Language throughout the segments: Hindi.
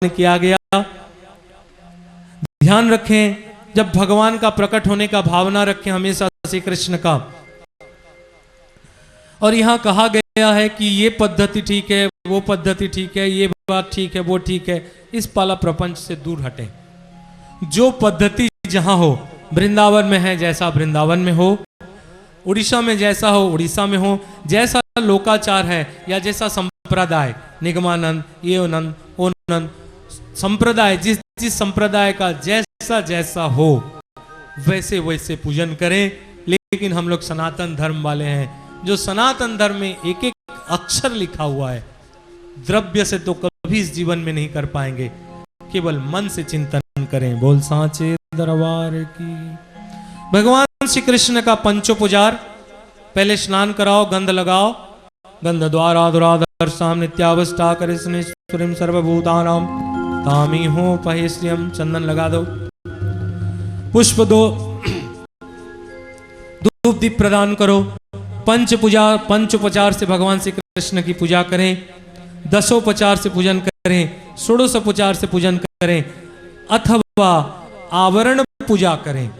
किया गया। ध्यान रखें, जब भगवान का प्रकट होने का भावना रखें हमेशा श्री कृष्ण का। और यहां कहा गया है कि ये पद्धति ठीक है, वो पद्धति ठीक है, ये बात ठीक है, वो ठीक है, इस पाला प्रपंच से दूर हटें। जो पद्धति जहां हो, वृंदावन में है जैसा वृंदावन में हो, उड़ीसा में जैसा हो उड़ीसा में हो, जैसा लोकाचार है या जैसा संप्रदाय, निगमानंद, ये नंद, ओ नंद, संप्रदाय जिस जिस संप्रदाय का जैसा जैसा हो वैसे वैसे पूजन करें। लेकिन हम लोग सनातन धर्म वाले हैं, जो सनातन धर्म में एक एक अक्षर लिखा हुआ है, द्रव्य से तो कभी इस जीवन में नहीं कर पाएंगे, केवल मन से चिंतन करें। बोल सांचे दरबार की। भगवान श्री कृष्ण का पंचोपचार, पहले स्नान कराओ, गंध लगाओ, गंध द्वारा दुराधर साम नित्यावस्था करिष्णेश्वरीं सर्वभूतानां तामी हो पहेश्रियम। चंदन लगा दो, पुष्प दो, धूप दीप प्रदान करो। पंचोपचार से भगवान श्री कृष्ण की पूजा करें, दशोपचार से पूजन करें, षोडशोपचार से पूजन करें, अथवा आवरण पूजा करें।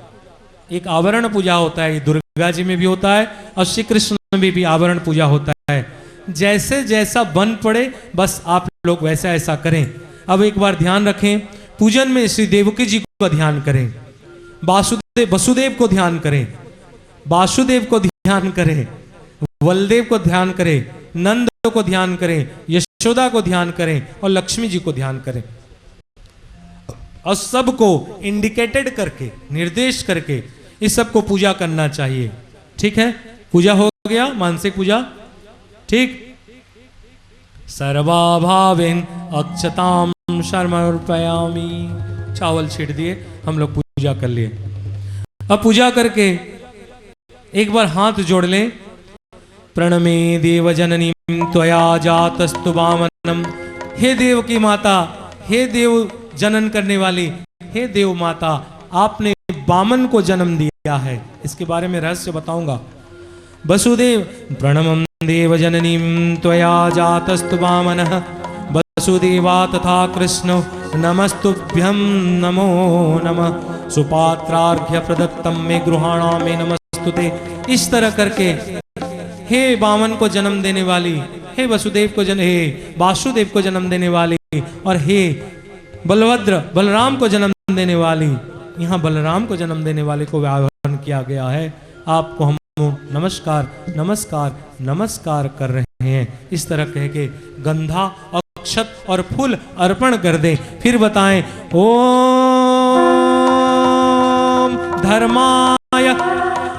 एक आवरण पूजा होता है, दुर्गा जी में भी होता है और श्री कृष्ण में भी आवरण पूजा होता है। जैसे जैसा बन पड़े बस आप लोग वैसा ऐसा करें। अब एक बार ध्यान रखें, पूजन में श्री देवकी जी को ध्यान करें, वसुदेव को ध्यान करें, वासुदेव को ध्यान करें, बलदेव को ध्यान करें, नंद को ध्यान करें, यशोदा को ध्यान करें और लक्ष्मी जी को ध्यान करें। और सबको इंडिकेटेड करके, निर्देश करके इस सब को पूजा करना चाहिए। ठीक है, पूजा हो गया, मानसिक पूजा। ठीक, सर्वाभावेन अक्षताम शर्मर्पयामि। चावल छीट दिए, हम लोग पूजा कर लिए। अब पूजा करके एक बार हाथ जोड़ लें। प्रणमे देव जननी त्वया जातस्तु वामनम। हे देव की माता, हे देव जनन करने वाली, हे देव माता, आपने वामन को जन्म दिया है। इसके बारे में रहस्य बताऊंगा। वसुदेव प्रणमं देव जननीं त्वया जातस्तु वामनः वसुदेवा तथा कृष्ण नमस्तुभ्यं नमो नमः सुपात्रार्घ्य प्रदत्तम मे गृहाणा मे नमस्तुते। इस तरह करके हे वामन को जन्म देने वाली, हे वसुदेव को हे वासुदेव को जन्म देने वाली और हे बलभद्र बलराम को जन्म देने वाली, यहाँ बलराम को जन्म देने वाले को आह्वान किया गया है। आपको हम नमस्कार नमस्कार नमस्कार कर रहे हैं। इस तरह कह के गंधा अक्षत और फूल अर्पण कर दें। फिर बताएं ओम धर्माय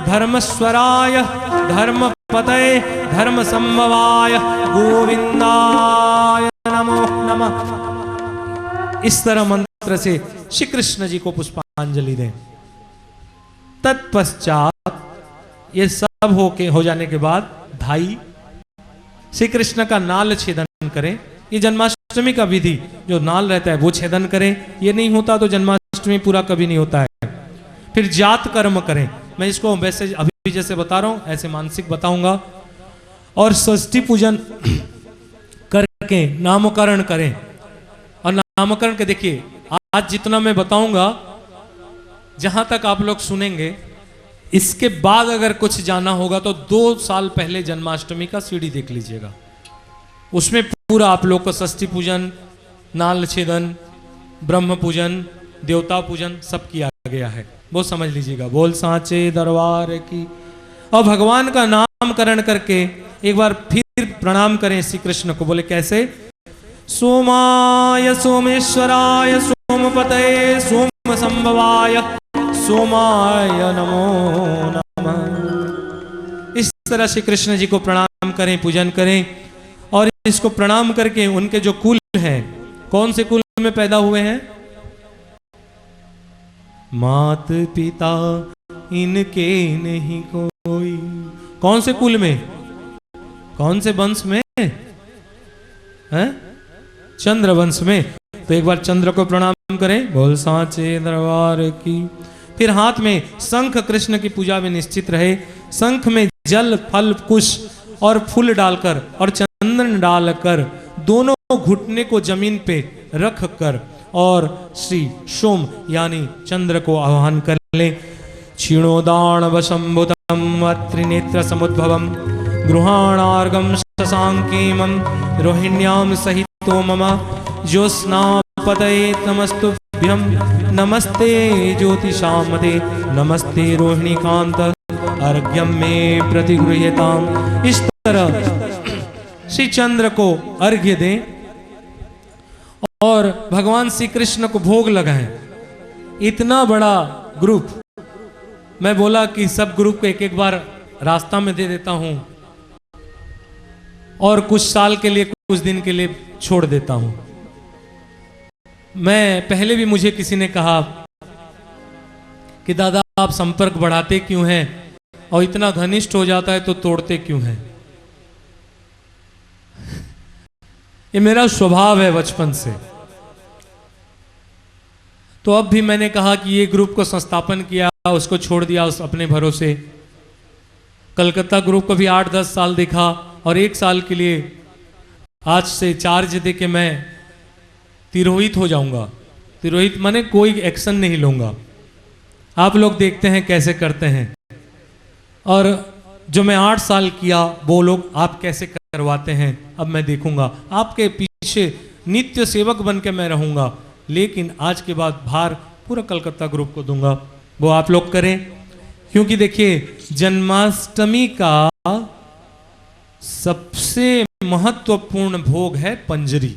धर्मस्वराय धर्मपतये धर्म संभवाय गोविंदाय नमो नमः। इस तरह मंत्र से श्री कृष्ण जी को पुष्पांजलि दें। तत्पश्चात ये सब हो जाने के बाद धाई श्री कृष्ण का नाल छेदन करें। ये जन्माष्टमी का विधि, जो नाल रहता है वो छेदन करें। ये नहीं होता तो जन्माष्टमी पूरा कभी नहीं होता है। फिर जात कर्म करें। मैं इसको वैसे अभी जैसे बता रहा हूं ऐसे मानसिक बताऊंगा। और षष्ठी पूजन करके नामकरण करें। और नामकरण के देखिए, आज जितना मैं बताऊंगा, जहां तक आप लोग सुनेंगे, इसके बाद अगर कुछ जाना होगा तो 2 साल पहले जन्माष्टमी का सीडी देख लीजिएगा। उसमें पूरा आप लोग को षष्ठी पूजन, नाल छेदन, ब्रह्म पूजन, देवता पूजन सब किया गया है। वो समझ लीजिएगा। बोल सांचे दरबार की। और भगवान का नामकरण करके एक बार फिर प्रणाम करें श्री कृष्ण को। बोले कैसे? सोमाय सोमेश्वराय सोमपतये सोम संभवाय सोमाय नमो नमः। इस तरह श्री कृष्ण जी को प्रणाम करें, पूजन करें। और इसको प्रणाम करके उनके जो कुल हैं, कौन से कुल में पैदा हुए हैं? मात पिता इनके नहीं कोई। कौन से कुल में, कौन से वंश में है? चंद्र वंश में। तो एक बार चंद्र को प्रणाम करें। बोल सांचे दरबार की। फिर हाथ में शंख, कृष्ण की पूजा में निश्चित रहे। शंख में जल, फल, कुश और फूल डालकर और चंदन डालकर दोनों घुटने को जमीन पे रख कर और श्री सोम यानी चंद्र को आह्वान कर ले। क्षीणोदाणवशंभुतम त्रिनेत्र समुद्भवम गृहाणार्गम शशांकीमं रोहिण्यां सहितो मम ज्योत्स्नापतये नमस्तुभ्यं नमस्ते ज्योतिषामते नमस्ते रोहिणीकांत अर्घ्यम में प्रतिगृह्यताम। इस तरह श्री चंद्र को अर्घ्य दें और भगवान श्री कृष्ण को भोग लगाएं। इतना बड़ा ग्रुप, मैं बोला कि सब ग्रुप को एक एक बार रास्ता में दे देता हूं और कुछ साल के लिए कुछ दिन के लिए छोड़ देता हूं। मैं पहले भी मुझे किसी ने कहा कि दादा आप संपर्क बढ़ाते क्यों हैं और इतना घनिष्ठ हो जाता है तो तोड़ते क्यों हैं। ये मेरा स्वभाव है बचपन से। तो अब भी मैंने कहा कि ये ग्रुप को संस्थापन किया, उसको छोड़ दिया उस अपने भरोसे। कलकत्ता ग्रुप को भी 8-10 साल देखा और 1 साल के लिए आज से चार्ज दे के मैं तिरोहित हो जाऊंगा। तिरोहित माने कोई एक्शन नहीं लूंगा, आप लोग देखते हैं कैसे करते हैं। और जो मैं 8 साल किया वो लोग आप कैसे करवाते हैं अब मैं देखूंगा। आपके पीछे नित्य सेवक बन के मैं रहूंगा, लेकिन आज के बाद भार पूरा कलकत्ता ग्रुप को दूंगा, वो आप लोग करें। क्योंकि देखिए जन्माष्टमी का सबसे महत्वपूर्ण भोग है पंजरी,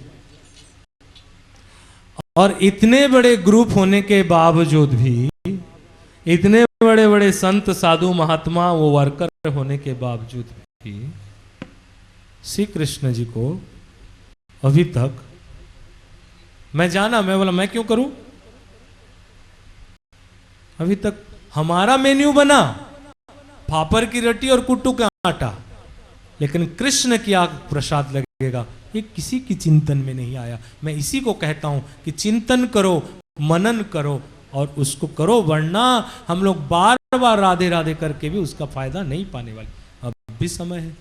और इतने बड़े ग्रुप होने के बावजूद भी, इतने बड़े बड़े संत साधु महात्मा वो वर्कर होने के बावजूद भी श्री कृष्ण जी को अभी तक मैं जाना, मैं बोला मैं क्यों करूं, अभी तक हमारा मेन्यू बना फापर की रोटी और कुट्टू का आटा, लेकिन कृष्ण की आग प्रसाद लगेगा ये किसी की चिंतन में नहीं आया। मैं इसी को कहता हूं कि चिंतन करो, मनन करो और उसको करो, वरना हम लोग बार बार राधे राधे करके भी उसका फायदा नहीं पाने वाले। अब भी समय है,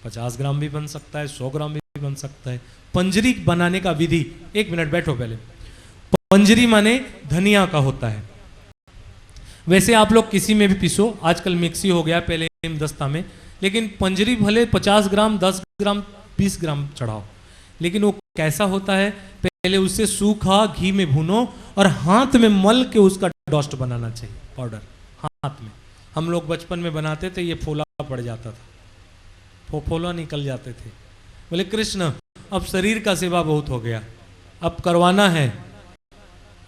50 ग्राम भी बन सकता है, 100 ग्राम भी बन सकता है। पंजरी बनाने का विधि, 1 मिनट बैठो पहले। पंजरी माने धनिया का होता है। वैसे आप लोग किसी में भी पीसो, आजकल मिक्सी हो गया, पहले दस्ता में, लेकिन पंजरी भले 50 ग्राम 10 ग्राम 20 ग्राम चढ़ाओ, लेकिन वो कैसा होता है, पहले उसे सूखा घी में भूनो और हाथ में मल के उसका डस्ट बनाना चाहिए, पाउडर हाथ में। हम लोग बचपन में बनाते थे, ये फोला पड़ जाता था, फोला निकल जाते थे। बोले कृष्ण अब शरीर का सेवा बहुत हो गया, अब करवाना है,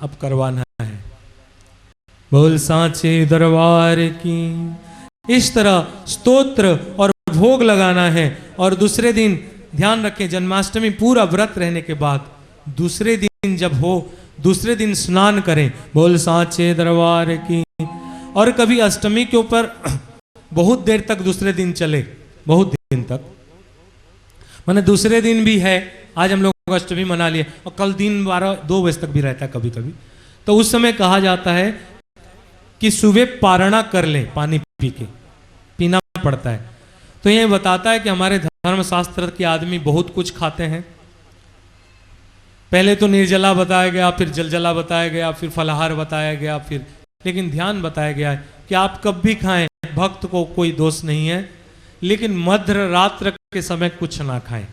अब करवाना है, बोल सांचे दरबार की। इस तरह स्तोत्र और भोग लगाना है। और दूसरे दिन ध्यान रखें, जन्माष्टमी पूरा व्रत रहने के बाद दूसरे दिन जब हो, दूसरे दिन स्नान करें, बोल सांचे दरबार की। और कभी अष्टमी के ऊपर बहुत देर तक दूसरे दिन चले, बहुत दिन तक, माने दूसरे दिन भी है, आज हम लोग अष्टमी मना लिए और कल दिन 12-2 बजे तक भी रहता है कभी कभी, तो उस समय कहा जाता है कि सुबह पारणा कर लें, पानी पी के पीना पड़ता है। तो ये बताता है कि हमारे धर्मशास्त्र के आदमी बहुत कुछ खाते हैं। पहले तो निर्जला बताया गया, फिर जलजला बताया गया, फिर फलाहार बताया गया, फिर लेकिन ध्यान बताया गया है कि आप कब भी खाएं, भक्त को कोई दोष नहीं है, लेकिन मध्य रात्र के समय कुछ ना खाएं।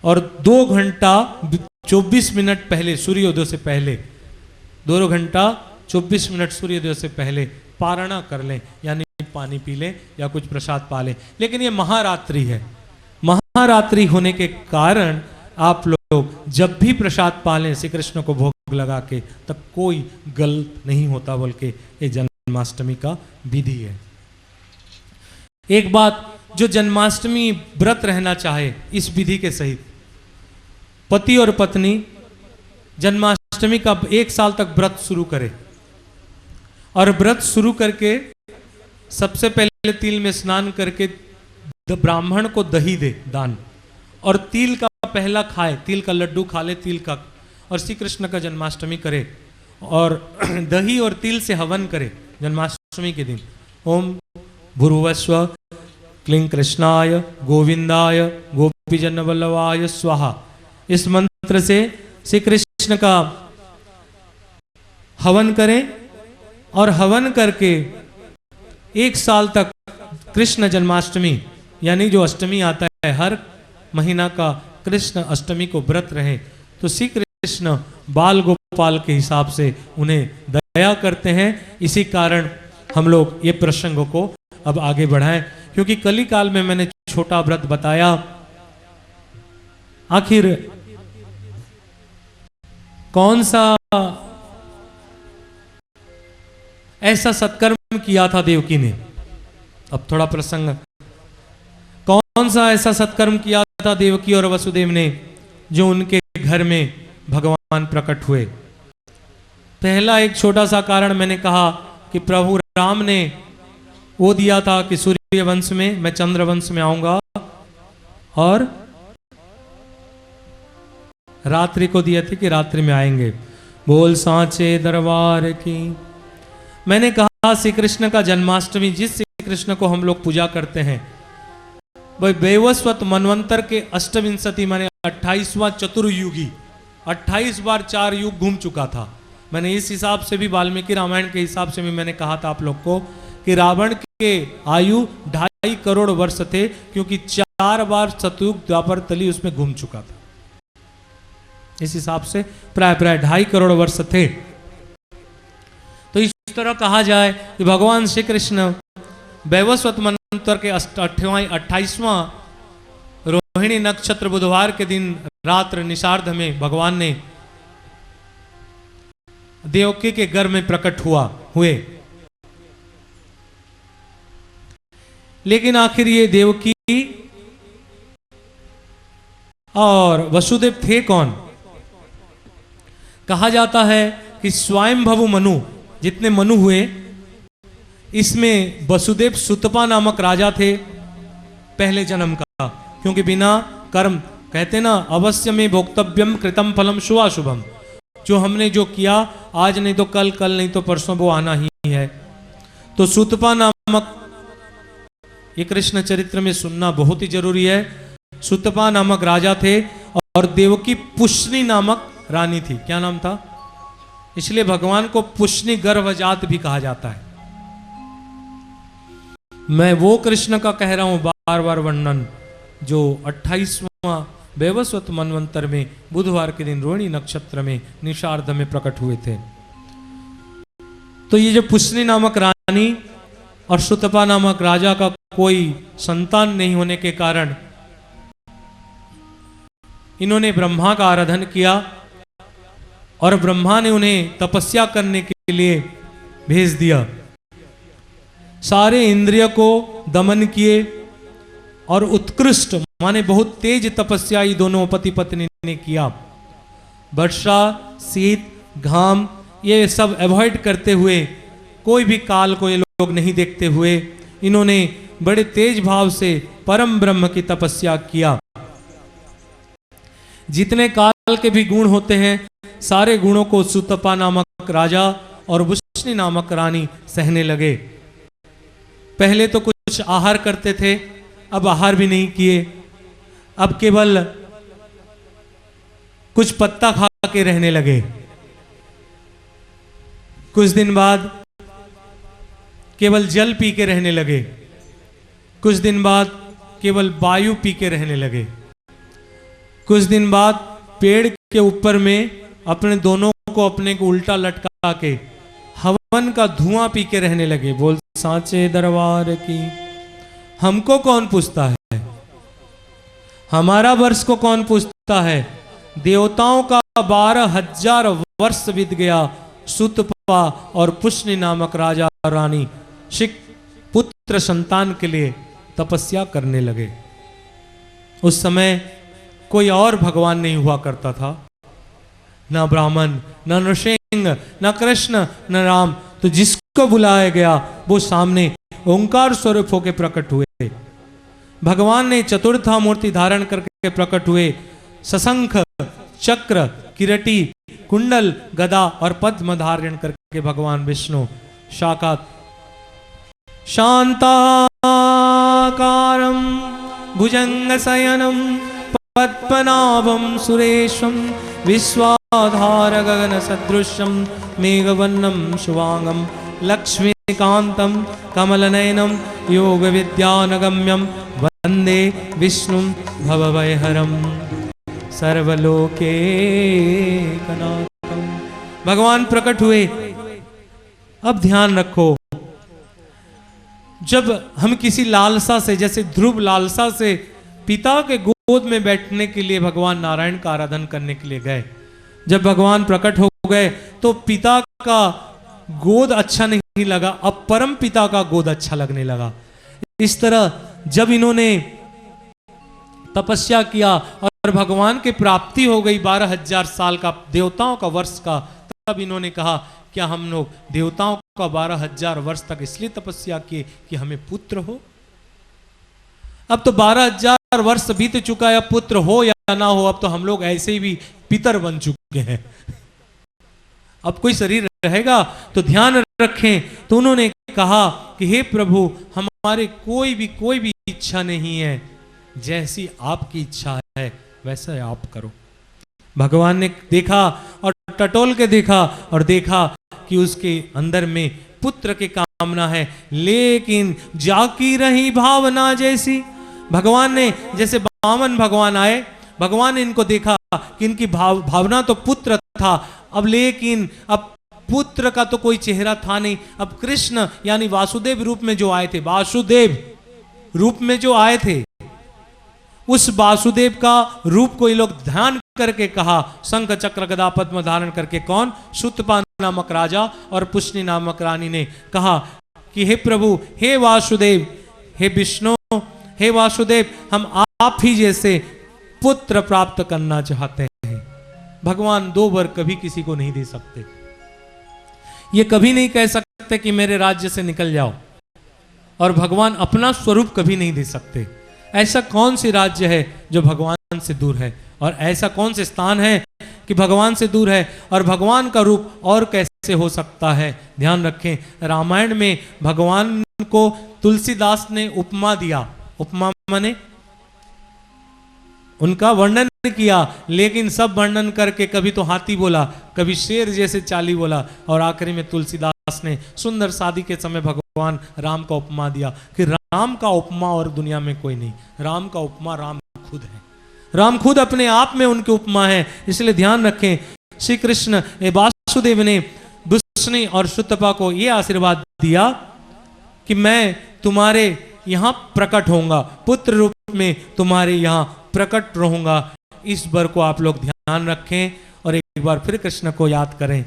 और 2 घंटा 24 मिनट पहले, सूर्योदय से पहले 2 घंटा 24 मिनट सूर्योदय से पहले पारणा कर लें, यानी पानी पी लें या कुछ प्रसाद पा लें। लेकिन ये महारात्रि है, महारात्रि होने के कारण आप लोग जब भी प्रसाद पा लें श्री कृष्ण को भोग लगा के, तब कोई गलत नहीं होता, बल्कि ये जन्माष्टमी का विधि है। एक बात, जो जन्माष्टमी व्रत रहना चाहे इस विधि के सहित, पति और पत्नी जन्माष्टमी का 1 साल तक व्रत शुरू करे, और व्रत शुरू करके सबसे पहले तिल में स्नान करके ब्राह्मण को दही दे दान, और तिल का पहला खाए, तिल का लड्डू खा ले, तिल का, और श्री कृष्ण का जन्माष्टमी करे, और दही और तिल से हवन करे जन्माष्टमी के दिन। ओम भूर्भुवस्व क्लीं कृष्णाय गोविंदाय गोपीजन वल्लभाय स्वाहा। इस मंत्र से श्री कृष्ण का हवन करें और हवन करके 1 साल तक कृष्ण जन्माष्टमी यानी जो अष्टमी आता है हर महीना का कृष्ण अष्टमी को व्रत रहे, तो श्री कृष्ण बाल गोपाल के हिसाब से उन्हें दया करते हैं। इसी कारण हम लोग ये प्रसंग को अब आगे बढ़ाएं, क्योंकि कली काल में मैंने छोटा व्रत बताया। आखिर कौन सा ऐसा सत्कर्म किया था देवकी ने? अब थोड़ा प्रसंग, कौन सा ऐसा सत्कर्म किया था देवकी और वसुदेव ने जो उनके घर में भगवान प्रकट हुए? पहला एक छोटा सा कारण मैंने कहा कि प्रभु राम ने वो दिया था कि सूर्य वंश में मैं चंद्र वंश में आऊंगा, और रात्रि को दिया था कि रात्रि में आएंगे। बोल सांचे दरबार की। मैंने कहा श्री कृष्ण का जन्माष्टमी, जिस श्री कृष्ण को हम लोग पूजा करते हैं, वह वैवस्वत मनवंतर के अष्टविंशति माने 28वां चतुर्युगी, 28 बार 4 युग घूम चुका था। मैंने इस हिसाब से भी वाल्मीकि रामायण के हिसाब से भी मैंने कहा था आप लोग को कि रावण के आयु 2.5 करोड़ वर्ष थे, क्योंकि 4 बार सतयुग द्वापर तली उसमें घूम चुका था। इस हिसाब से प्राय 2.5 करोड़ वर्ष थे। तो इस तरह कहा जाए कि भगवान श्री कृष्ण वैवस्वत मनवंतर के 28वां रोहिणी नक्षत्र बुधवार के दिन रात्र निषार्ध में भगवान ने देवकी के गर्भ में प्रकट हुए। लेकिन आखिर ये देवकी और वसुदेव थे कौन? कहा जाता है कि स्वयंभव मनु, जितने मनु हुए, इसमें वसुदेव सुतपा नामक राजा थे पहले जन्म का, क्योंकि बिना कर्म, कहते ना अवश्य में भोक्तव्यम कृतम फलम शुभाशुभम, जो हमने जो किया आज नहीं तो कल, कल नहीं तो परसों वो आना ही है। तो सुतपा नामक, ये कृष्ण चरित्र में सुनना बहुत ही जरूरी है। सुतपा नामक राजा थे और देवकी पुष्णी नामक रानी थी। क्या नाम था? इसलिए भगवान को पुष्णी गर्भजात भी कहा जाता है। मैं वो कृष्ण का कह रहा हूं बार बार वर्णन, जो 28वां वैवस्वत मनवंतर में बुधवार के दिन रोहिणी नक्षत्र में निषार्ध में प्रकट हुए थे। तो ये जो पुष्णी नामक रानी और सुतपा नामक राजा का कोई संतान नहीं होने के कारण इन्होंने ब्रह्मा का आराधन किया, और ब्रह्मा ने उन्हें तपस्या करने के लिए भेज दिया। सारे इंद्रिय को दमन किए और उत्कृष्ट माने बहुत तेज तपस्या ये दोनों पति पत्नी ने किया। वर्षा, शीत, घाम ये सब अवॉइड करते हुए, कोई भी काल को ये लोग नहीं देखते हुए, इन्होंने बड़े तेज भाव से परम ब्रह्म की तपस्या किया। जितने काल के भी गुण होते हैं, सारे गुणों को सुतपा नामक राजा और पुष्णी नामक रानी सहने लगे। पहले तो कुछ आहार करते थे, अब आहार भी नहीं किए, अब केवल कुछ पत्ता खा के रहने लगे। कुछ दिन बाद केवल जल पी के रहने लगे, कुछ दिन बाद केवल वायु पी के रहने लगे, कुछ दिन बाद पेड़ के ऊपर में अपने दोनों को अपने को उल्टा लटका के हवन का धुआं पी के रहने लगे। बोल सांचे दरबार की। हमको कौन पूछता है? हमारा वर्ष को कौन पूछता है? देवताओं का 12,000 वर्ष बीत गया। सुतपा और पुष्णी नामक राजा और रानी पुत्र संतान के लिए तपस्या करने लगे। उस समय कोई और भगवान नहीं हुआ करता था, ना ब्राह्मण, ना नृसिंह, ना कृष्ण, न राम। तो जिसको बुलाया गया वो सामने ओंकार स्वरूप होकर प्रकट हुए। भगवान ने चतुर्था मूर्ति धारण करके प्रकट हुए। सशंख, चक्र, किरटी, कुंडल, गदा और पद्म धारण करके भगवान विष्णु साक्षात शांताकारं भुजंग शयनं पद्मनाभं सुरेशं विश्वाधार गगन सदृशं मेघवर्णं शुभांगं लक्ष्मीकान्तं कमलनयनं योगविद्यानगम्यं वन्दे विष्णुं भवभयहरं सर्वलोकैकनाथं। भगवान प्रकट हुए। अब ध्यान रखो, जब हम किसी लालसा से, जैसे ध्रुव लालसा से पिता के गोद में बैठने के लिए भगवान नारायण का आराधन करने के लिए गए, जब भगवान प्रकट हो गए तो पिता का गोद अच्छा नहीं लगा, अब परम पिता का गोद अच्छा लगने लगा। इस तरह जब इन्होंने तपस्या किया और भगवान की प्राप्ति हो गई 12,000 साल का, देवताओं का वर्ष का, तब इन्होंने कहा क्या हम लोग देवताओं का 12,000 वर्ष तक इसलिए तपस्या किए कि हमें पुत्र हो। अब तो 12,000 वर्ष बीत चुका है, अब पुत्र हो या ना हो, अब तो हम लोग ऐसे ही भी पितर बन चुके हैं, अब कोई शरीर रहेगा तो ध्यान रखें। तो उन्होंने कहा कि हे प्रभु, हमारे कोई भी इच्छा नहीं है, जैसी आपकी इच्छा है वैसा आप करो। भगवान ने देखा और टटोल के देखा और देखा कि उसके अंदर में पुत्र की कामना है, लेकिन जाकी रही भावना जैसी। भगवान ने, जैसे वामन भगवान आए, भगवान ने इनको देखा कि इनकी भावना तो पुत्र था, अब लेकिन अब पुत्र का तो कोई चेहरा था नहीं। अब कृष्ण यानी वासुदेव रूप में जो आए थे, वासुदेव रूप में जो आए थे, उस वासुदेव का रूप को ये लोग ध्यान करके कहा, शंख चक्र गदा पद्म धारण करके। कौन? शुतपा नामक राजा और पुष्णि नामक रानी ने कहा कि हे प्रभु, हे वासुदेव, हे विष्णु, हे वासुदेव, हम आप ही जैसे पुत्र प्राप्त करना चाहते हैं। भगवान 2 वर कभी किसी को नहीं दे सकते, ये कभी नहीं कह सकते कि मेरे राज्य से निकल जाओ, और भगवान अपना स्वरूप कभी नहीं दे सकते। ऐसा कौन सी राज्य है जो भगवान से दूर है, और ऐसा कौन से स्थान है कि भगवान से दूर है, और भगवान का रूप और कैसे हो सकता है। ध्यान रखें, रामायण में भगवान को तुलसीदास ने उपमा दिया, उपमा माने उनका वर्णन किया, लेकिन सब वर्णन करके कभी तो हाथी बोला, कभी शेर जैसे चाली बोला, और आखिरी में तुलसीदास ने सुंदर शादी के समय भगवान राम का उपमा दिया कि राम का उपमा और दुनिया में कोई नहीं, राम का उपमा राम खुद है, राम खुद अपने आप में उनके उपमा है। इसलिए ध्यान रखें, श्री कृष्ण वासुदेव ने दुष्णी और शुतपा को यह आशीर्वाद दिया कि मैं तुम्हारे यहां प्रकट होऊंगा, पुत्र रूप में तुम्हारे यहां प्रकट रहूंगा। इस वर को आप लोग ध्यान रखें और एक बार फिर कृष्ण को याद करें।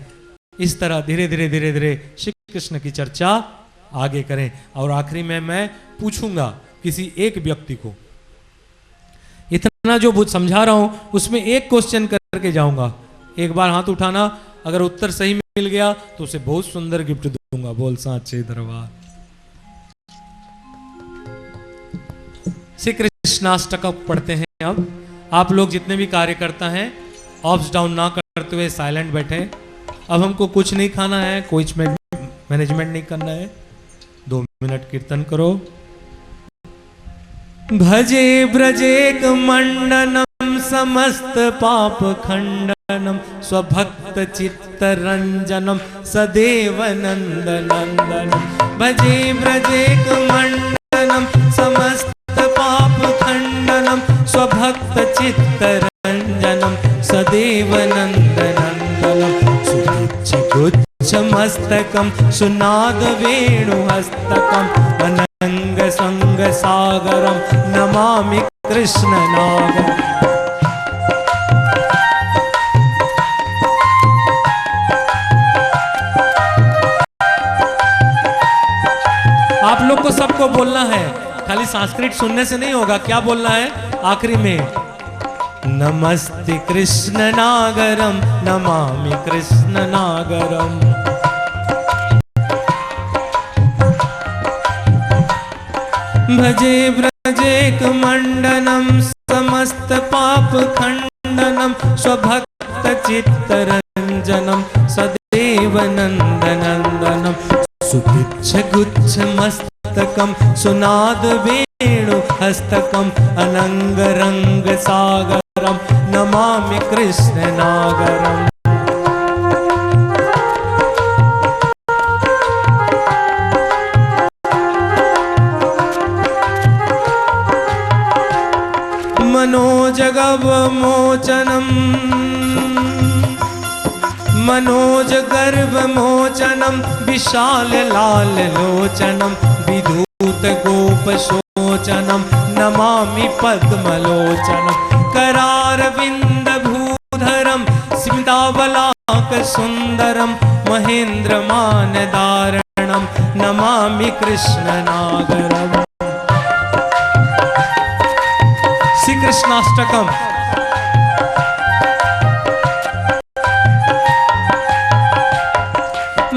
इस तरह धीरे धीरे श्री कृष्ण की चर्चा आगे करें, और आखिरी में मैं पूछूंगा किसी एक व्यक्ति को, इतना जो समझा रहा हूं उसमें एक क्वेश्चन करके जाऊंगा। एक बार हाथ उठाना, अगर उत्तर सही मिल गया तो उसे बहुत सुंदर गिफ्ट दूंगा। बोल सांचे दरबार। श्री कृष्णाष्टकम पढ़ते हैं। अब आप लोग जितने भी कार्यकर्ता हैं, ऑप्स डाउन ना करते हुए साइलेंट बैठे। अब हमको कुछ नहीं खाना है, कोई मैनेजमेंट नहीं करना है। 2 मिनट कीर्तन करो। भजे ब्रजेक मंडनम समस्त पाप खंडनम स्वभक्त चित्त रंजनम सदेव नंद नंदनम। भजे ब्रजेक मंडनम समस्त पाप खंडनम स्वभक्त चित्त रंजनम सदेव नंद नंदनम। सुगुच्छ गुच्छ मस्तकम सुनाद वेणु हस्तकम अनंग संग सागरम नमामि कृष्ण नागरम। आप लोग को सबको बोलना है, खाली संस्कृत सुनने से नहीं होगा। क्या बोलना है आखिरी में? नमस्ते कृष्ण नागरम नमामि कृष्ण नागरम। भजे ब्रजेक मंडनम समस्त पाप खंडनम स्वभक्त चित्त रंजनम सदेव नंद नंदनम। सुपुच्छगुच्छमस्तकं सुनाद वेणु हस्तकं अनंगरंग सागरं नमामि कृष्ण नागरम्। मनोजगवमोचनम् मनोजगर्वमोचनं विशाल लाल लोचनं विधूत गोपशोचनं नमामि पद्मलोचनं करारविंद भूधरं स्मितावलाक सुंदरं महेन्द्रमानदारणं नमामि कृष्ण नागरम्। श्री कृष्णाष्टकम।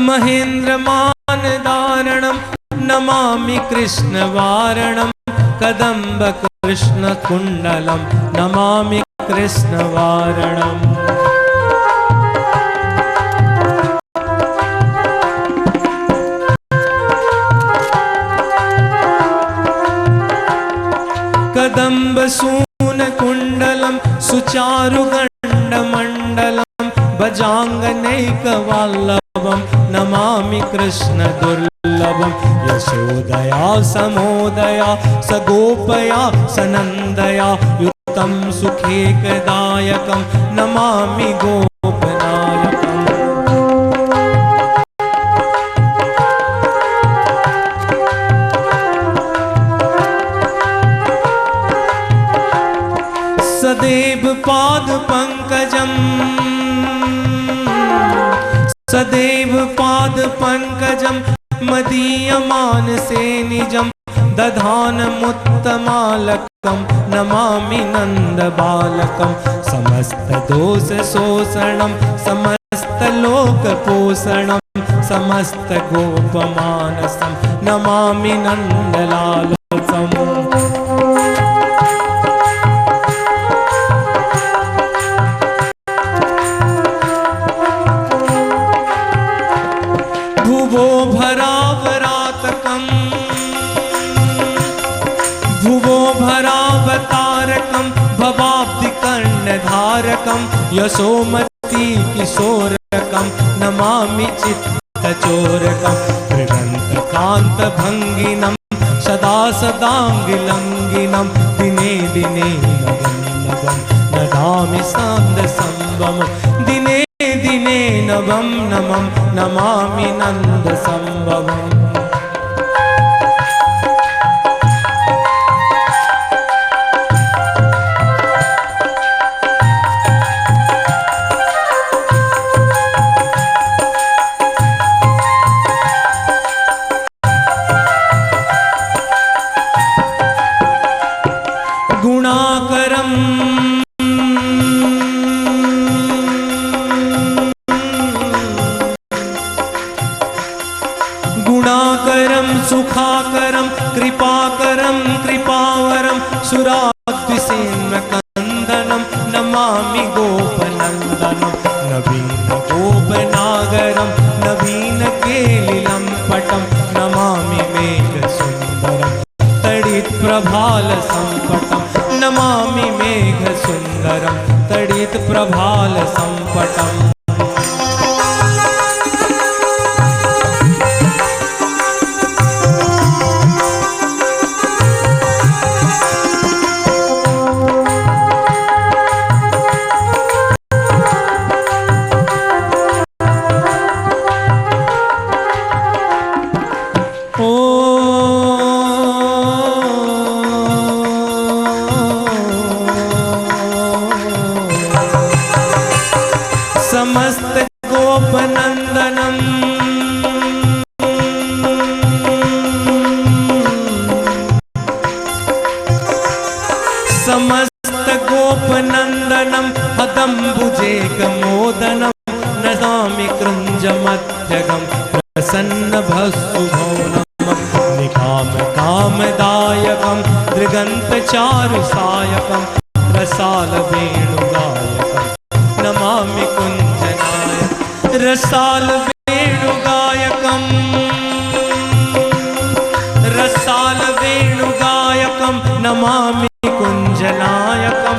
महेन्द्रमानदारणं नमामि कृष्णवारणं कदम्ब कृष्ण कुण्डलं नमामि कृष्णवारणम्। कदम्ब सून कुण्डलं सुचारुगण्डमण्डलं भजाङ्गनैकवल्लभं नमामि कृष्ण दुर्लभं। यशोदया समोदया सगोपया सनन्दया युतं सुखेकदायकं नमामि गोपनायकम्। सदैव पाद पंकजं सदैव पाद पंकजं मदीयमानसे निजं दधानमुत्तमालकं नमामि नन्दबालकं। समस्तदोषशोषणं समस्तलोकपोषणं समस्तगोपमानसं नमामि नन्दलालसम्। भुवो भरावरातकं भुवो भरावतारकं भवाब्धिकर्णधारकं यशोमती किशोरकं नमामि चित्तचोरकं। कृगन्तकान्तभङ्गिनं सदा सदाङ्गिलङ्गिनं दिने दिने नवं नवं नदामि सान्दसंभवं दिने दिने नवं नमं नमामि नन्दसंभवम्। गुणाकरम् गुणाकरं सुखाकरं कृपाकरं कृपावरं सुराद्विषेण्वकन्दनं नमामि गोपनन्दनं। नवीनगोपनागरं नवीनकेलिलम्पटं नमामि मेघसुन्दरं तडित्प्रभालसम्पटं नमामि मेघसुन्दरं तडित्प्रभालसम्पटम्। समस्त गोपनंदनम समस्त गोपनंदनम हदम्बुजेकमोदनम नमामि कृञ्जमध्यगं प्रसन्नभस्सुभवनं निकामकामदायकं दृगन्तचारुसायकं रसालवेणुगायकं नमामि कुञ्जनाय रसालवेणुगायकं नमामि कुञ्जनायकं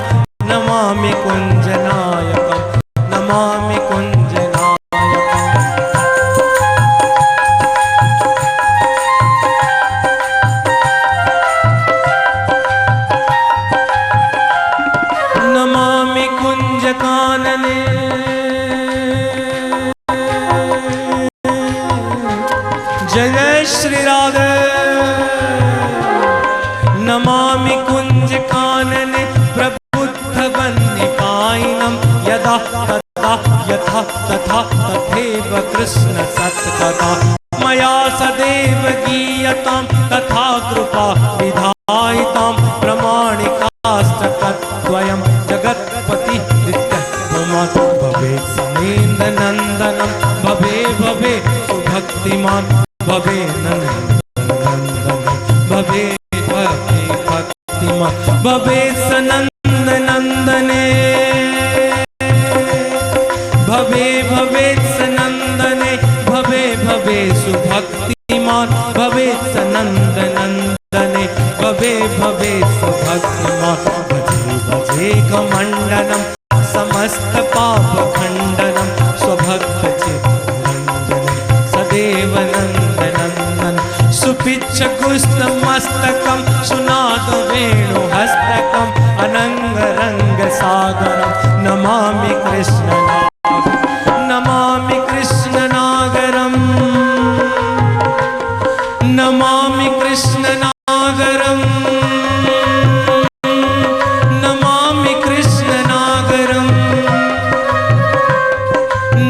नमामि कुञ्जनायकं नमामि कुञ्जनायकम्। नमामि कुञ्जकानने जय श्री राधे। नमामि कुञ्जकानने प्रबुद्धवन्निपायिनं यदा तदा यथा तथा तथैव कृष्ण सत्कथा मया सदैव गीयतां तथा कृपा विधायितां प्रमाणिकास्तत्त्वयं जगत्पति भवेत् समेन्द्रनन्दनं भवे भवे सुभक्तिमान् भवे नन्दनन्दनं भवे भवे भक्तिमान् भवे सनन्दनन्दने भवे भवे सनन्दने भवे भवे सुभक्तिमान् भवे सनन्दनन्दने भवे भवे सुभक्तिमान् भजे भजे कमण्डनं समस्त पाप खंडनम स्वभक्तचित्तरंजनम सदैव नंदनंदन सुपिच्छकुस्तमस्तकं सुनाद वेणुहस्तकं अनंगरंगसागरं नमामि कृष्णनागरं नमामि कृष्णनागरं नमामि कृष्णनागरं नमामि कृष्णनागरं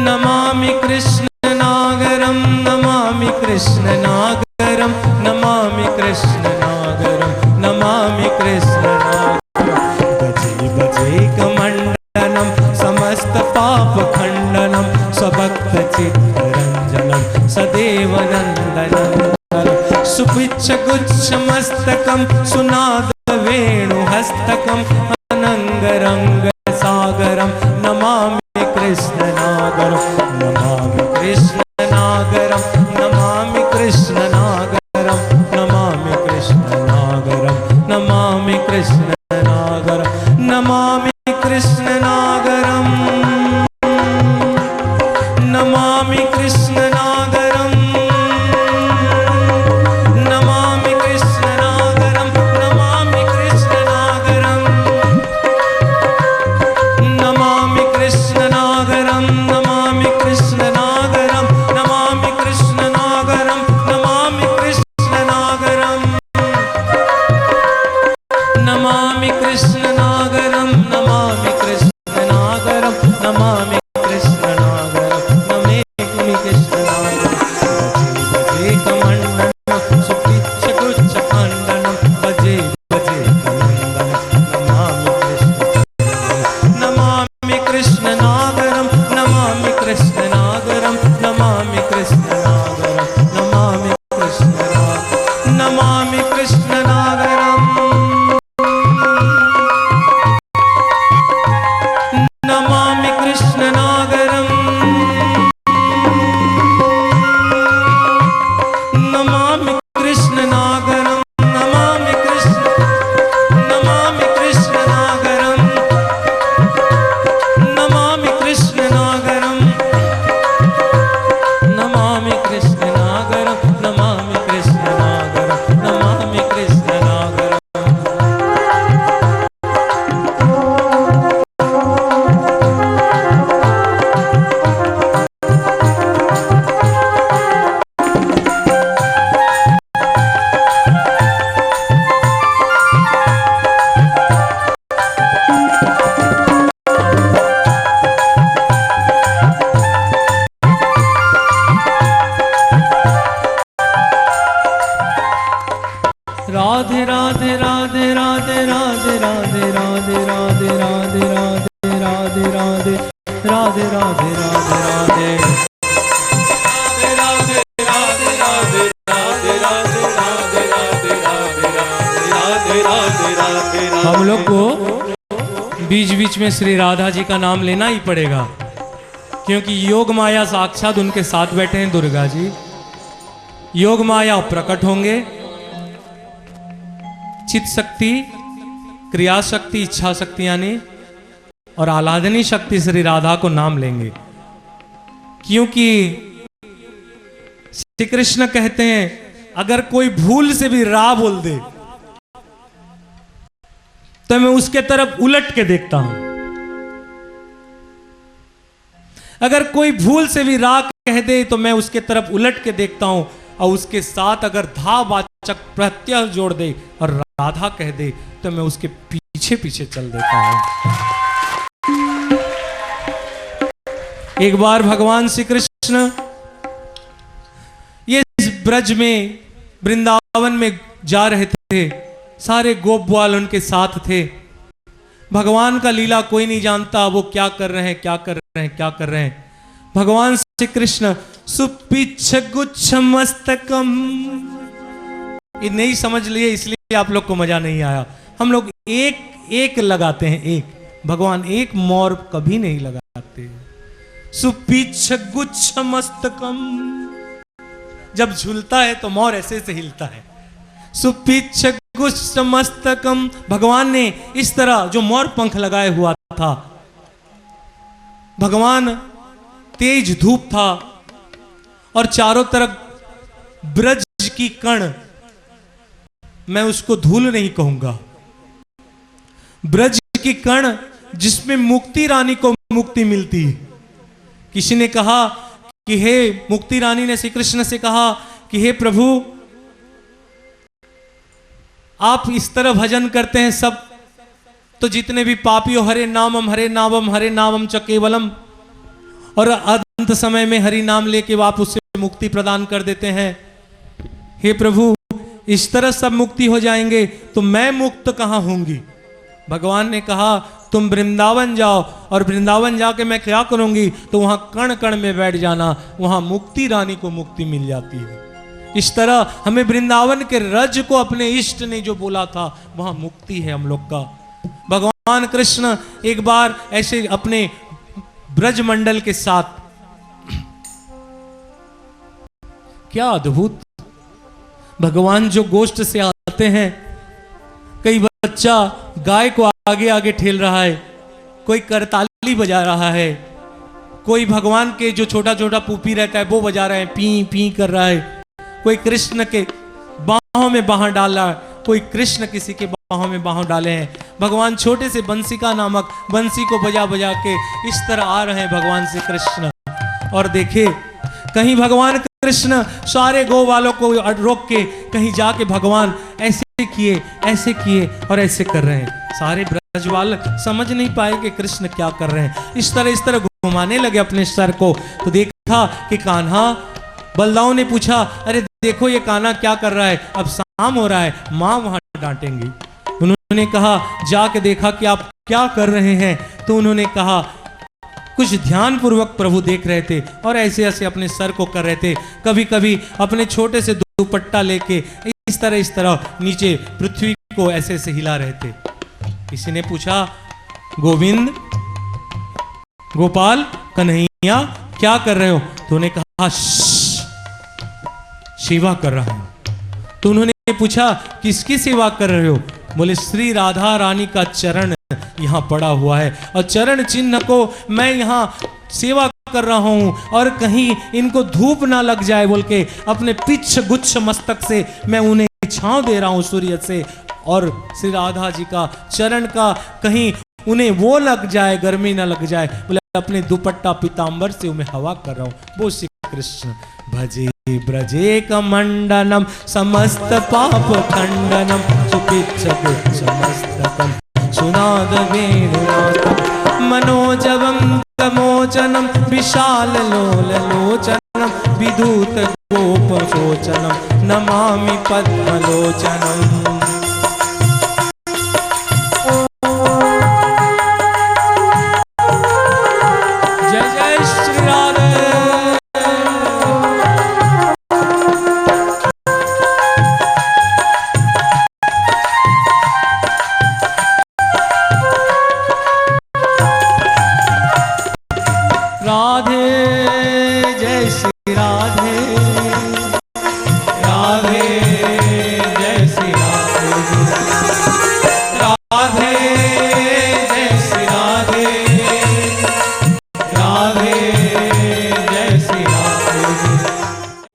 नमामि कृष्णनागरं नमामि कृष्णनागरं नमामि कृष्णनागरं नमामि कृष्णनागरं भजे भजे कमण्डनं समस्त पाप खण्डनं स्वभक्तचित्तरञ्जनं सदैव नन्दनन्दनं सुपिच्छगुच्छमस्तकं सुनाद वेणुहस्तकम् अनंगरंगसागरं नमामि कृष्णनागरं नमामि कृष्णनागरं नमामि कृष्णनागरं नमामि कृष्णनागरं नमामि कृष्णनागरं नमामि कृष्णनागरं नमामि कृष्णनागरं नमामि कृष्णनागरं नमामि कृष्णनागरं नमामि कृष्णनागरं नमामि कृष्णनागरं नमामि कृष्णनागरं नमामि कृष्णनागरं नमामि कृष्णनागरं नमामि कृष्णनागरं नमामि कृष्णनागरं नमामि कृष्णनागरं भजे भजे कमण्डनं सुपिच्छगुच्छखण्डनं भजे भजे कमण्डनं नमामि कृष्णनागरं नमामि कृष्णनागरं नमामि कृष्णनागरं नमामि कृष्णनागरं नमामि कृष्णनागरं नमामि कृष्णनागरं नमामि कृष्णनागरं नमामि कृष्णनागरं नमामि कृष्णनागरं नमामि कृष्णनागरं नमामि कृष्णनागरं नमामि कृष्णनागरं राधे राधे राधे राधे राधे राधे राधे राधे राधे राधे राधे राधे राधे राधे राधे हम लोग को बीच बीच में श्री राधा जी का नाम लेना ही पड़ेगा, क्योंकि योग माया साक्षात उनके साथ बैठे हैं दुर्गा जी। योग माया प्रकट होंगे, चित्त शक्ति, क्रिया शक्ति, इच्छा शक्ति यानी और आह्लादनी शक्ति श्री राधा को नाम लेंगे। क्योंकि श्री कृष्ण कहते हैं अगर कोई भूल से भी रा बोल दे तो मैं उसके तरफ उलट के देखता हूं। अगर कोई भूल से भी रा कह दे तो मैं उसके तरफ उलट के देखता हूं, और उसके साथ अगर धावाचक प्रत्यय जोड़ दे और राधा कह दे तो मैं उसके पीछे पीछे चल देता हूं। एक बार भगवान श्री कृष्ण ये ब्रज में वृंदावन में जा रहे थे, सारे गोप ग्वाल उनके साथ थे। भगवान का लीला कोई नहीं जानता, वो क्या कर रहे हैं, क्या कर रहे हैं, क्या कर रहे हैं। भगवान श्री कृष्ण सुपिच्छ गुच्छ मस्तकम, ये नहीं समझ लिए इसलिए आप लोग को मजा नहीं आया। हम लोग एक एक लगाते हैं, एक, भगवान एक मोर कभी नहीं लगाते। सुपिच्छ गुच्छ मस्तकम, जब झूलता है तो मोर ऐसे से हिलता है। सुपिच्छ गुच्छ मस्तकम, भगवान ने इस तरह जो मोर पंख लगाए हुआ था, भगवान तेज धूप था और चारों तरफ ब्रज की कण, मैं उसको धूल नहीं कहूंगा, ब्रज की कण जिसमें मुक्ति रानी को मुक्ति मिलती। किसी ने कहा कि हे मुक्ति रानी ने श्री कृष्ण से कहा कि हे प्रभु आप इस तरह भजन करते हैं सब, तो जितने भी पापी हो हरे नामम हरे नामम हरे नामम च केवलम, और अंत समय में हरि नाम लेके आप उससे मुक्ति प्रदान कर देते हैं। हे प्रभु इस तरह सब मुक्ति हो जाएंगे तो मैं मुक्त कहां होंगी। भगवान ने कहा तुम वृंदावन जाओ, और वृंदावन जाके मैं क्या करूंगी, तो वहां कण कण में बैठ जाना, वहां मुक्ति रानी को मुक्ति मिल जाती है। इस तरह हमें वृंदावन के रज को अपने इष्ट ने जो बोला था वहां मुक्ति है हम लोग का। भगवान कृष्ण एक बार ऐसे अपने ब्रज मंडल के साथ, क्या अद्भुत भगवान जो गोष्ठ से आते हैं, कई बच्चा गाय को आगे आगे ठेल रहा है, कोई करताली बजा रहा है, कोई भगवान के जो छोटा छोटा पूपी रहता है वो बजा रहे हैं, पी पी कर रहा है, कोई कृष्ण के बाहों में बाह डाल रहा है, कोई कृष्ण किसी के बाहों में बाह डाले हैं। भगवान छोटे से बंसिका नामक बंसी को बजा बजा के इस तरह आ रहे हैं भगवान श्री कृष्ण। और देखे कहीं भगवान कृष्ण सारे गौ वालों को रोक के कहीं जाके भगवान ऐसे किए और ऐसे कर रहे हैं। सारे ब्रजवाल समझ नहीं पाए कि कृष्ण क्या कर रहे हैं। इस तरह घुमाने लगे अपने सर को, तो देखा कि कान्हा, बलदाऊ ने पूछा अरे देखो ये कान्हा क्या कर रहा है, अब शाम हो रहा है, माँ वहां डांटेंगी। उन्होंने कहा जाके देखा कि आप क्या कर रहे हैं, तो उन्होंने कहा कुछ ध्यान पूर्वक प्रभु देख रहे थे और ऐसे ऐसे अपने सर को कर रहे थे, कभी कभी अपने छोटे से दुपट्टा लेके इस तरह नीचे पृथ्वी को ऐसे ऐसे हिला रहे थे। किसी ने पूछा गोविंद, गोपाल, कन्हैया क्या कर रहे हो, तो उन्होंने कहा सेवा कर रहा हूं। तो उन्होंने पूछा किसकी सेवा कर रहे हो, बोले श्री राधा रानी का चरण यहां पड़ा हुआ है और चरण चिन्ह को मैं यहां सेवा कर रहा हूं और कहीं इनको धूप ना लग जाए बोल के अपने पिच्छ गुच्छ मस्तक से मैं उन्हें छांव दे रहा हूं सूर्य से, और श्री राधा जी का चरण का कहीं उन्हें वो लग जाए, गर्मी ना लग जाए, बोले अपने दुपट्टा पीतांबर से उन्हें हवा कर रहा हूं। वो श्री कृष्ण भजे ब्रजे कमंडनम समस्त पाप खंडनम सुपिच्छ गुच्छ मस्तकम सुनाद वेणुनाथम मनोजवम कमोचनम विशाल लोल लोचनम विदूत गोप शोचनम नमामि पद्मलोचनम।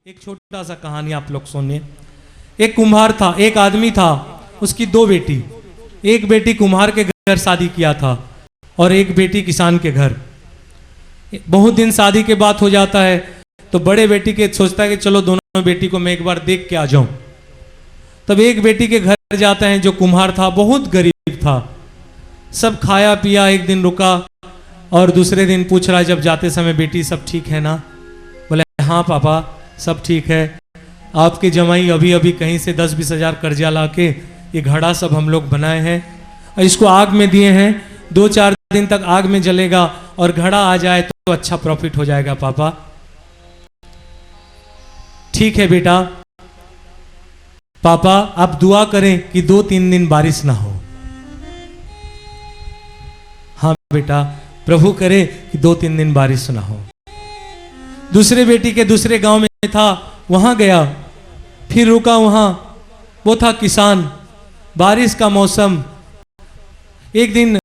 एक छोटा सा कहानी आप लोग सुनिए। एक कुम्हार था, एक आदमी था, उसकी दो बेटी। एक बेटी कुम्हार के घर शादी किया था और एक बेटी किसान के घर। बहुत दिन शादी के बाद हो जाता है तो बड़े बेटी के सोचता है कि चलो दोनों बेटी को मैं एक बार देख के आ जाऊं। तब एक बेटी के घर जाते हैं जो कुम्हार था, बहुत गरीब था। सब खाया पिया, एक दिन रुका और दूसरे दिन पूछ रहा है जब जाते समय, बेटी सब ठीक है ना? बोले हाँ पापा सब ठीक है। आपके जमाई अभी अभी कहीं से 10-20 हजार कर्जा ला के ये घड़ा सब हम लोग बनाए हैं और इसको आग में दिए हैं। 2-4 दिन तक आग में जलेगा और घड़ा आ जाए तो अच्छा प्रॉफिट हो जाएगा पापा। ठीक है बेटा, पापा आप दुआ करें कि 2-3 दिन बारिश ना हो। हाँ बेटा, प्रभु करे कि 2-3 दिन बारिश ना हो। दूसरे बेटी के दूसरे गांव में था, वहां गया, फिर रुका वहां। वो था किसान, बारिश का मौसम। एक दिन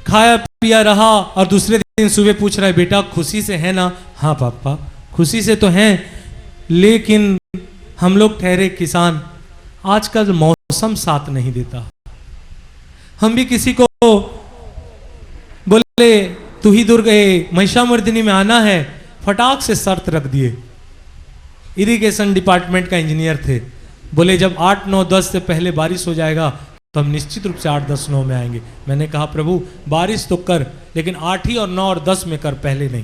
खाया पिया रहा और दूसरे दिन सुबह पूछ रहा है, बेटा खुशी से है ना? हाँ पापा खुशी से तो हैं, लेकिन हम लोग ठहरे किसान, आजकल मौसम साथ नहीं देता। हम भी किसी को बोले तू ही दुर्ग महिषामर्दिनी में आना है, फटाक से शर्त रख दिए। इरिगेशन डिपार्टमेंट का इंजीनियर थे, बोले जब 8, 9, 10 से पहले बारिश हो जाएगा तो हम निश्चित रूप से 8, 10, 9 में आएंगे। मैंने कहा प्रभु बारिश तो कर, लेकिन 8 ही और 9 और 10 में कर, पहले नहीं,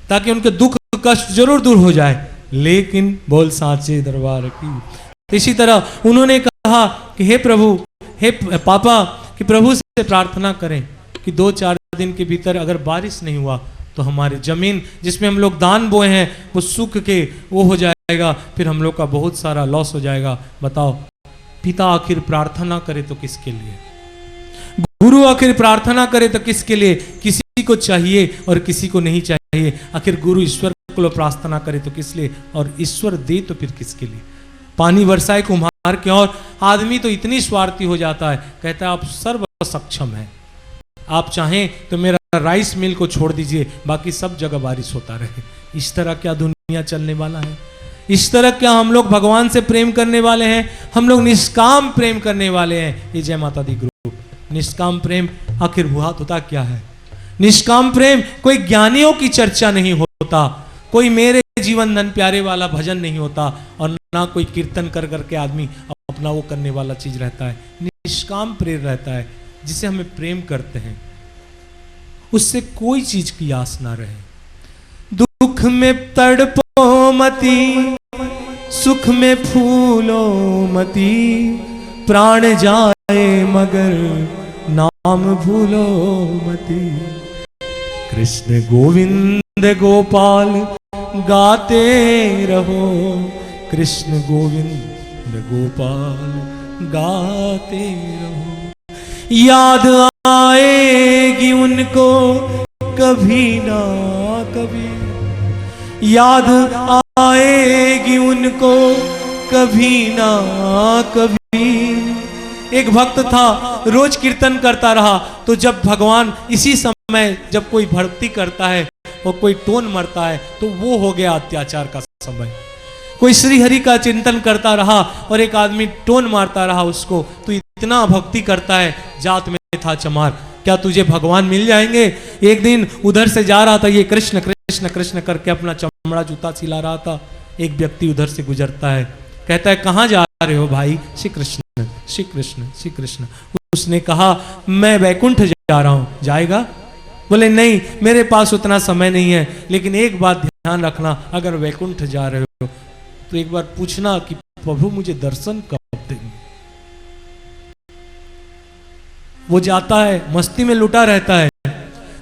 ताकि उनके दुख कष्ट जरूर दूर हो जाए। लेकिन बोल साचे दरबार की। इसी तरह उन्होंने कहा कि हे प्रभु, हे पापा, कि प्रभु से प्रार्थना करें कि 2-4 दिन के भीतर अगर बारिश नहीं हुआ तो हमारी जमीन जिसमें हम लोग दान बोए हैं वो सूख के वो हो जाएगा, फिर हम लोग का बहुत सारा लॉस हो जाएगा। बताओ, पिता आखिर प्रार्थना करे तो किसके लिए? गुरु आखिर प्रार्थना करे तो किसके लिए? किसी को चाहिए और किसी को नहीं चाहिए। आखिर गुरु ईश्वर को प्रार्थना करे तो किस लिए, और ईश्वर दे तो फिर किसके लिए? पानी बरसाए कुम्हार के और आदमी तो इतनी स्वार्थी हो जाता है, कहता है आप सर्व सक्षम है, आप चाहें तो मेरा राइस मिल को छोड़ दीजिए, बाकी सब जगह बारिश होता रहे। इस तरह क्या दुनिया चलने वाला है? इस तरह क्या हम लोग भगवान से प्रेम करने वाले हैं? हम लोग निष्काम प्रेम करने वाले हैं। ये जय माता दी ग्रुप, निष्काम प्रेम आखिर हुआ होता क्या है? निष्काम प्रेम कोई ज्ञानियों की चर्चा नहीं होता, कोई मेरे जीवन धन प्यारे वाला भजन नहीं होता, और ना कोई कीर्तन कर करके आदमी अपना वो करने वाला चीज रहता है। निष्काम प्रेम रहता है, जिसे हमें प्रेम करते हैं उससे कोई चीज की आस ना रहे। दुख में तड़पो मती, सुख में फूलो मती, प्राण जाए मगर नाम भूलो मती। कृष्ण गोविंद गोपाल गाते रहो, कृष्ण गोविंद गोपाल गाते रहो। याद आएगी उनको कभी ना कभी, याद आएगी उनको कभी ना कभी। एक भक्त था, रोज कीर्तन करता रहा, तो जब भगवान इसी समय जब कोई भक्ति करता है और कोई टोन मरता है तो वो हो गया अत्याचार का समय। कोई श्री हरि का चिंतन करता रहा और एक आदमी टोन मारता रहा उसको, तो इतना भक्ति करता है, जात में था चमार, क्या तुझे भगवान मिल जाएंगे? एक दिन उधर से जा रहा था, ये कृष्ण कृष्ण कृष्ण करके अपना चमड़ा जूता सिला रहा था। एक व्यक्ति उधर से गुजरता है, कहता है कहां जा रहे हो भाई? श्री कृष्ण श्री कृष्ण श्री कृष्ण। उसने कहा मैं वैकुंठ जा रहा हूं। जाएगा? बोले नहीं, मेरे पास उतना समय नहीं है, लेकिन एक बात ध्यान रखना, अगर वैकुंठ जा रहे हो तो एक बार पूछना कि प्रभु मुझे दर्शन कब देंगे। वो जाता है, मस्ती में लुटा रहता है।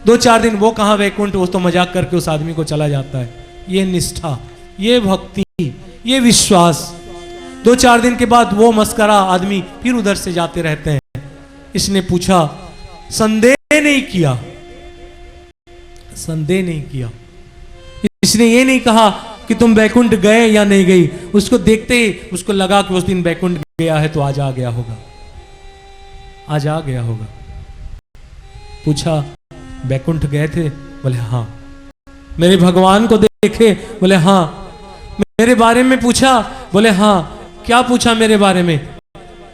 2-4 दिन वो कहां वैकुंठ, वो तो मजाक करके उस आदमी को चला जाता है। ये निष्ठा, ये भक्ति, ये विश्वास। 2-4 दिन के बाद वो मस्करा आदमी फिर उधर से जाते रहते हैं। इसने पूछा, संदेह नहीं किया, संदेह नहीं किया। इसने ये नहीं कहा कि तुम बैकुंठ गए या नहीं गई। उसको देखते ही उसको लगा कि उस दिन बैकुंठ गया है तो आज आ गया होगा, आज आ गया होगा। पूछा बैकुंठ गए थे? बोले हाँ। मेरे भगवान को देखे? बोले हाँ। मेरे बारे में पूछा? बोले हाँ। क्या पूछा मेरे बारे में?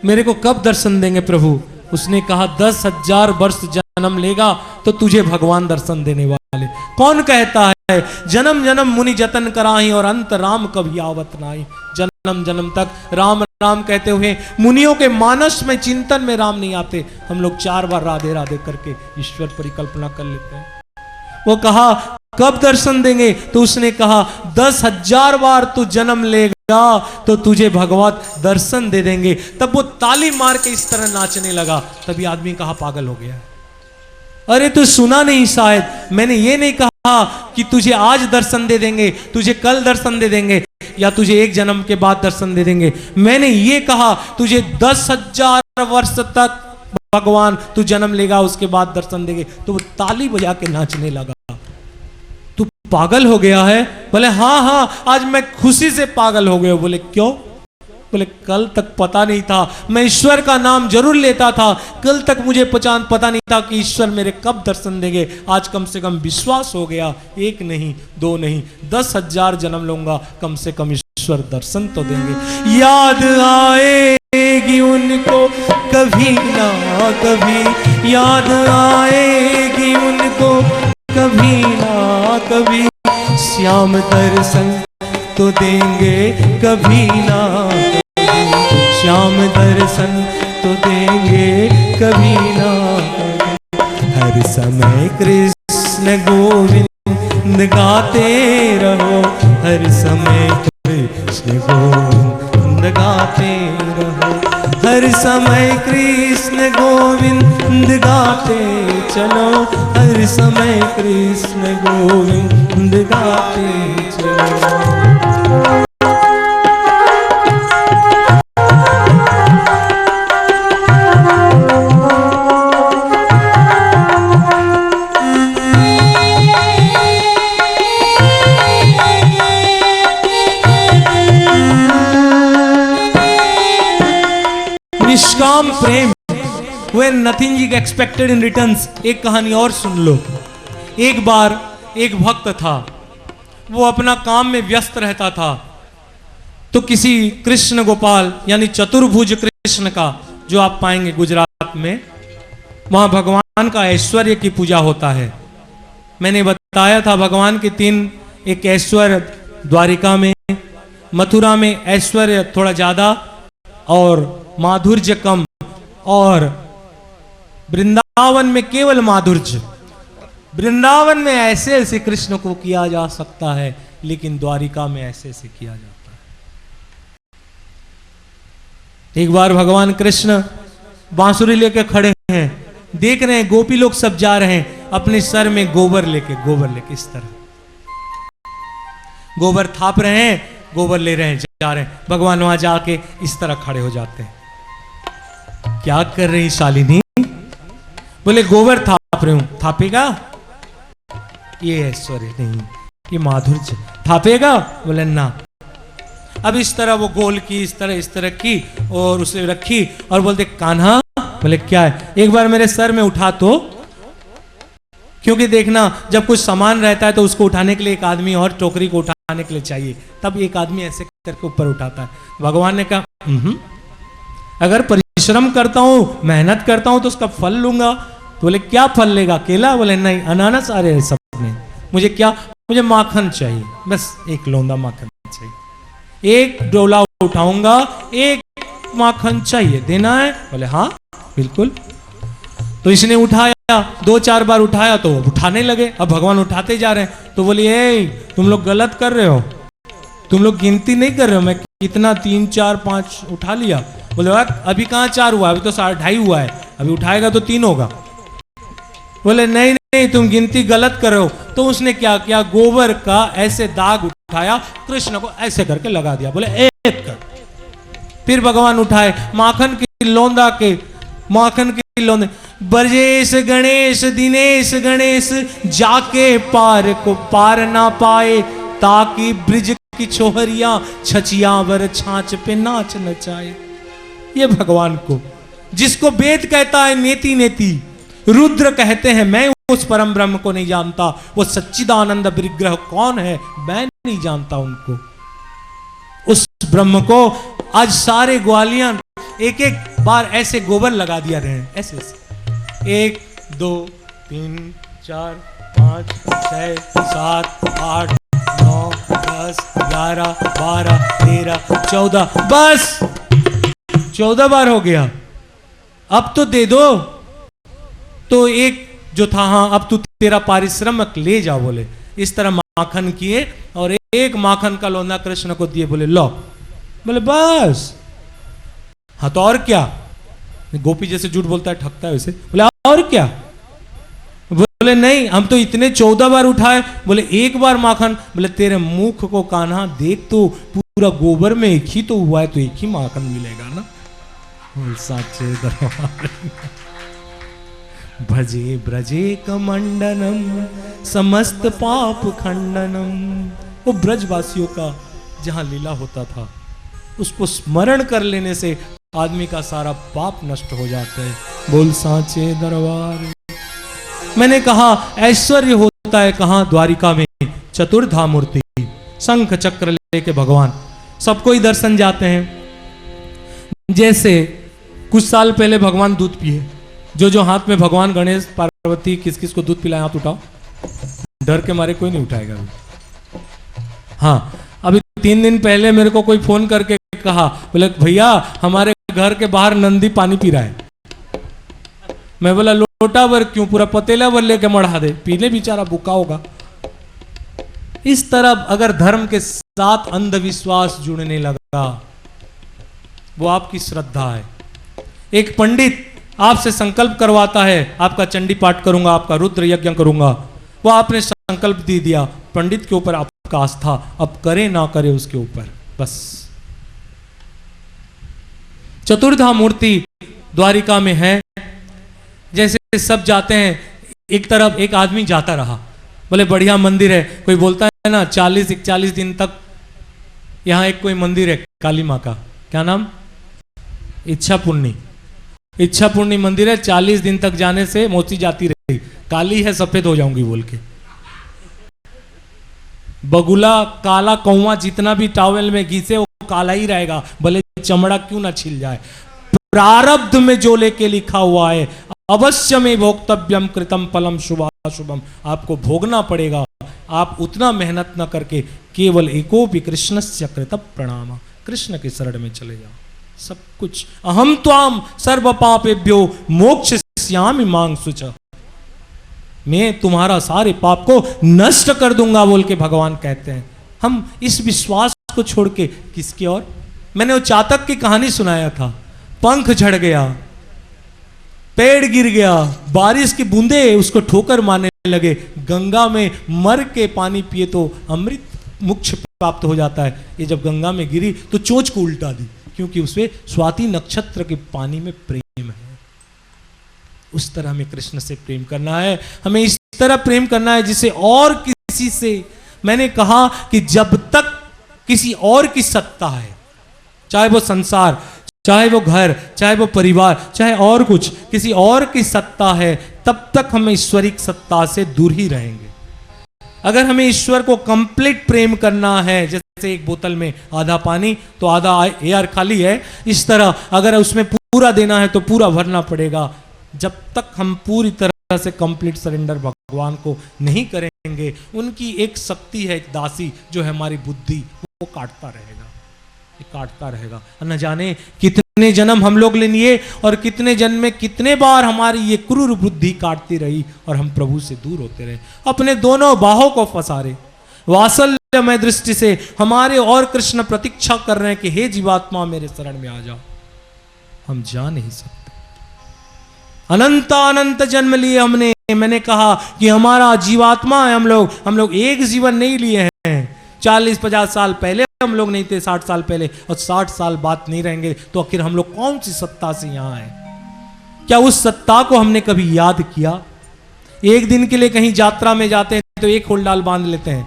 मेरे को कब दर्शन देंगे प्रभु? उसने कहा 10,000 वर्ष जन्म लेगा तो तुझे भगवान दर्शन देने वाले। कौन कहता है जन्म जन्म मुनि जतन कराही और अंत राम कभी आवत नाही। जन्म जन्म तक राम राम कहते हुए मुनियों के मानस में चिंतन में राम नहीं आते। हम लोग 4 बार राधे राधे करके ईश्वर परिकल्पना कर लेते हैं। वो कहा कब दर्शन देंगे? तो उसने कहा 10,000 बार तू जन्म लेगा तो तुझे भगवत दर्शन दे देंगे। तब वो ताली मार के इस तरह नाचने लगा। तभी आदमी कहा पागल हो गया। अरे तू सुना नहीं शायद, मैंने ये नहीं कहा कि तुझे आज दर्शन दे देंगे, तुझे कल दर्शन दे देंगे या तुझे 1 जन्म के बाद दर्शन दे देंगे। मैंने ये कहा तुझे 10,000 वर्ष तक भगवान तू जन्म लेगा उसके बाद दर्शन देंगे। तो वो ताली बजा के नाचने लगा। तू पागल हो गया है? बोले हाँ हाँ आज मैं खुशी से पागल हो गया। बोले क्यों? बोले कल तक पता नहीं था, मैं ईश्वर का नाम जरूर लेता था, कल तक मुझे पता नहीं था कि ईश्वर मेरे कब दर्शन देंगे। आज कम से कम विश्वास हो गया, 1 नहीं 2 नहीं 10,000 जन्म लूंगा, कम से कम ईश्वर दर्शन तो देंगे। याद आएगी उनको कभी ना कभी, याद आएगी उनको कभी ना कभी, श्याम दर्शन तो देंगे कभी ना कभी, श्याम दर्शन तो देंगे कभी ना कभी। हर समय कृष्ण गोविंद गाते रहो, हर समय कृष्ण गोविंद गाते रहो, हर समय कृष्ण गोविंद गाते चलो, हर समय कृष्ण गोविंद गाते चलो। निष्काम प्रेम, when nothing is expected in returns। एक कहानी और सुन लो। एक बार एक भक्त था, वो अपना काम में व्यस्त रहता था, तो किसी कृष्ण गोपाल यानी चतुर्भुज कृष्ण का, जो आप पाएंगे गुजरात में, वहां भगवान का ऐश्वर्य की पूजा होता है। मैंने बताया था भगवान के 3 एक ऐश्वर्य, द्वारिका में, मथुरा में ऐश्वर्य थोड़ा ज्यादा और माधुर्य कम, और वृंदावन में केवल माधुर्य। वृंदावन में ऐसे ऐसे कृष्ण को किया जा सकता है, लेकिन द्वारिका में ऐसे ऐसे किया जाता है। एक बार भगवान कृष्ण बांसुरी लेके खड़े हैं, देख रहे हैं गोपी लोग सब जा रहे हैं, अपने सर में गोबर लेके इस तरह गोबर थाप रहे हैं, गोबर ले रहे हैं, जा रहे हैं। भगवान वहां जाके इस तरह खड़े हो जाते हैं। क्या कर रही शालिनी? बोले गोबर थाप रहे हूं। थापेगा? ये ऐश्वर्य नहीं, ये माधुर्य। थापेगा? बोले ना। अब इस तरह वो गोल की, इस तरह की और उसे रखी और बोलते कान्हा। बोले क्या है? एक बार मेरे सर में उठा तो। क्योंकि देखना जब कुछ सामान रहता है तो उसको उठाने के लिए एक आदमी और टोकरी को उठाने के लिए चाहिए, तब एक आदमी ऐसे करके ऊपर उठाता है। भगवान ने कहा अगर परिश्रम करता हूं, मेहनत करता हूं तो उसका फल लूंगा। बोले क्या फल लेगा? केला? बोले नहीं, अनानास आ रहे हैं सब में। मुझे क्या? मुझे माखन चाहिए, बस एक लौंदा माखन चाहिए। एक डोला उठाऊंगा, एक माखन चाहिए, देना है? बोले हाँ बिल्कुल। तो इसने उठाया, 2-4 बार उठाया तो उठाने लगे। अब भगवान उठाते जा रहे हैं तो बोलिए तुम लोग गलत कर रहे हो, तुम लोग गिनती नहीं कर रहे हो। मैं कितना 3, 4, 5 उठा लिया। बोले अभी कहाँ 4 हुआ, अभी तो 2.5 हुआ है, अभी उठाएगा तो 3 होगा। बोले नहीं नहीं तुम गिनती गलत कर रहे हो। तो उसने क्या किया, गोबर का ऐसे दाग उठाया, कृष्ण को ऐसे करके लगा दिया। बोले एक कर। फिर भगवान उठाए माखन की लौंदा के, माखन की लौंदे, ब्रजेश गणेश दिनेश गणेश जाके पार को पार ना पाए, ताकि ब्रिज की छोहरिया छचियावर छाछ पे नाच नचाए। ये भगवान को, जिसको वेद कहता है नेति नेति, रुद्र कहते हैं मैं उस परम ब्रह्म को नहीं जानता, वो सच्चिदानंद विग्रह कौन है मैं नहीं जानता उनको। उस ब्रह्म को आज सारे ग्वालियर एक एक बार ऐसे गोबर लगा दिया रहे, ऐसे ऐसे 1 2 3 4 5 6 7 8 9 10 11 12 13 14, बस 14 बार हो गया। अब तो दे दो। तो एक जो था, हाँ अब तू तेरा पारिश्रमिक ले जा, बोले। इस तरह माखन किए और एक माखन का लोंदा कृष्ण को दिए, बोले लो। बोले बस। हाँ तो और क्या? गोपी जैसे झूठ बोलता है, ठगता है वैसे। बोले और क्या? बोले नहीं, हम तो इतने 14 बार उठाए। बोले एक बार माखन। बोले तेरे मुख को कान्हा देख, तो पूरा गोबर में एक ही तो हुआ है, तो एक ही माखन मिलेगा ना। साचे दरबार भजे ब्रजे कमंडनम समस्त पाप खंडनम। वो ब्रजवासियों का जहां लीला होता था, उसको स्मरण कर लेने से आदमी का सारा पाप नष्ट हो जाता है। बोल सांचे दरबार। मैंने कहा ऐश्वर्य होता है कहां? द्वारिका में चतुर्धा मूर्ति, शंख चक्र लेके भगवान सबको ही दर्शन जाते हैं। जैसे कुछ साल पहले भगवान दूध पिए, जो हाथ में भगवान गणेश पार्वती किस किस को दूध पिलाए, हाथ उठाओ। डर के मारे कोई नहीं उठाएगा। हाँ, अभी 3 दिन पहले मेरे को कोई फोन करके कहा, बोले भैया हमारे घर के बाहर नंदी पानी पी रहा है। मैं बोला लोटा भर क्यों? पूरा पतेला भर लेके मढ़ा दे, पीने बेचारा भूखा होगा। इस तरह अगर धर्म के साथ अंधविश्वास जुड़ने लगा, वो आपकी श्रद्धा है। एक पंडित आपसे संकल्प करवाता है, आपका चंडी पाठ करूंगा, आपका रुद्र यज्ञ करूंगा। वो आपने संकल्प दे दिया, पंडित के ऊपर आपका आस्था, अब करे ना करे उसके ऊपर, बस। चतुर्धा मूर्ति द्वारिका में है। जैसे सब जाते हैं, एक तरफ एक आदमी जाता रहा, बोले बढ़िया मंदिर है। कोई बोलता है ना 40-41 दिन तक यहां एक कोई मंदिर है काली मां का, क्या नाम? इच्छा पूर्णी मंदिर है। 40 दिन तक जाने से मोची जाती रही, काली है सफेद हो जाऊंगी बोल के। बगुला काला कौवा जितना भी टॉवेल में घिसे वो काला ही रहेगा, भले चमड़ा क्यों ना छिल जाए। प्रारब्ध में जो लेके लिखा हुआ है, अवश्य में भोक्तव्यम कृतम फलम शुभाशुभम, आपको भोगना पड़ेगा। आप उतना मेहनत न करके केवल एकोपि कृष्णस्य कृत प्रणाम, कृष्ण के शरण में चले जाओ। सब कुछ अहम त्वाम सर्व पापेभ्यो मोक्षयिष्यामि मां शुचः, मैं तुम्हारा सारे पाप को नष्ट कर दूंगा बोल के भगवान कहते हैं। हम इस विश्वास को छोड़ के किसकी और? मैंने वो चातक की कहानी सुनाया था, पंख झड़ गया, पेड़ गिर गया, बारिश की बूंदे उसको ठोकर मारने लगे, गंगा में मर के पानी पिए तो अमृत मोक्ष प्राप्त हो जाता है। ये जब गंगा में गिरी तो चोंच को उल्टा दी, क्योंकि उसमें स्वाति नक्षत्र के पानी में प्रेम है। उस तरह हमें कृष्ण से प्रेम करना है, हमें इस तरह प्रेम करना है जिसे और किसी से। मैंने कहा कि जब तक किसी और की सत्ता है, चाहे वो संसार, चाहे वो घर, चाहे वो परिवार, चाहे और कुछ, किसी और की सत्ता है, तब तक हम ईश्वरिक सत्ता से दूर ही रहेंगे। अगर हमें ईश्वर को कंप्लीट प्रेम करना है, जैसे एक बोतल में आधा पानी तो आधा एयर खाली है, इस तरह अगर उसमें पूरा देना है तो पूरा भरना पड़ेगा। जब तक हम पूरी तरह से कंप्लीट सरेंडर भगवान को नहीं करेंगे, उनकी एक शक्ति है, एक दासी जो है हमारी बुद्धि, वो काटता रहेगा, काटता रहेगा। न जाने कितने जन्म हम लोग ले लिए और कितने जन्म में कितने बार हमारी ये क्रूर बुद्धि काटती रही और हम प्रभु से दूर होते रहे, अपने दोनों बाहों को फंसारे। वात्सल्यमय दृष्टि से हमारे और कृष्ण प्रतीक्षा कर रहे हैं कि हे जीवात्मा मेरे शरण में आ जाओ, हम जा नहीं सकते। अनंत अनंत जन्म लिए हमने, मैंने कहा कि हमारा जीवात्मा है, हम लोग एक जीवन नहीं लिए हैं। 40-50 साल पहले हम लोग नहीं थे, 60 साल पहले, और 60 साल बाद नहीं रहेंगे, तो आखिर हम लोग कौन सी सत्ता से यहां आए? क्या उस सत्ता को हमने कभी याद किया? एक दिन के लिए कहीं यात्रा में जाते हैं तो एक होलडाल बांध लेते हैं,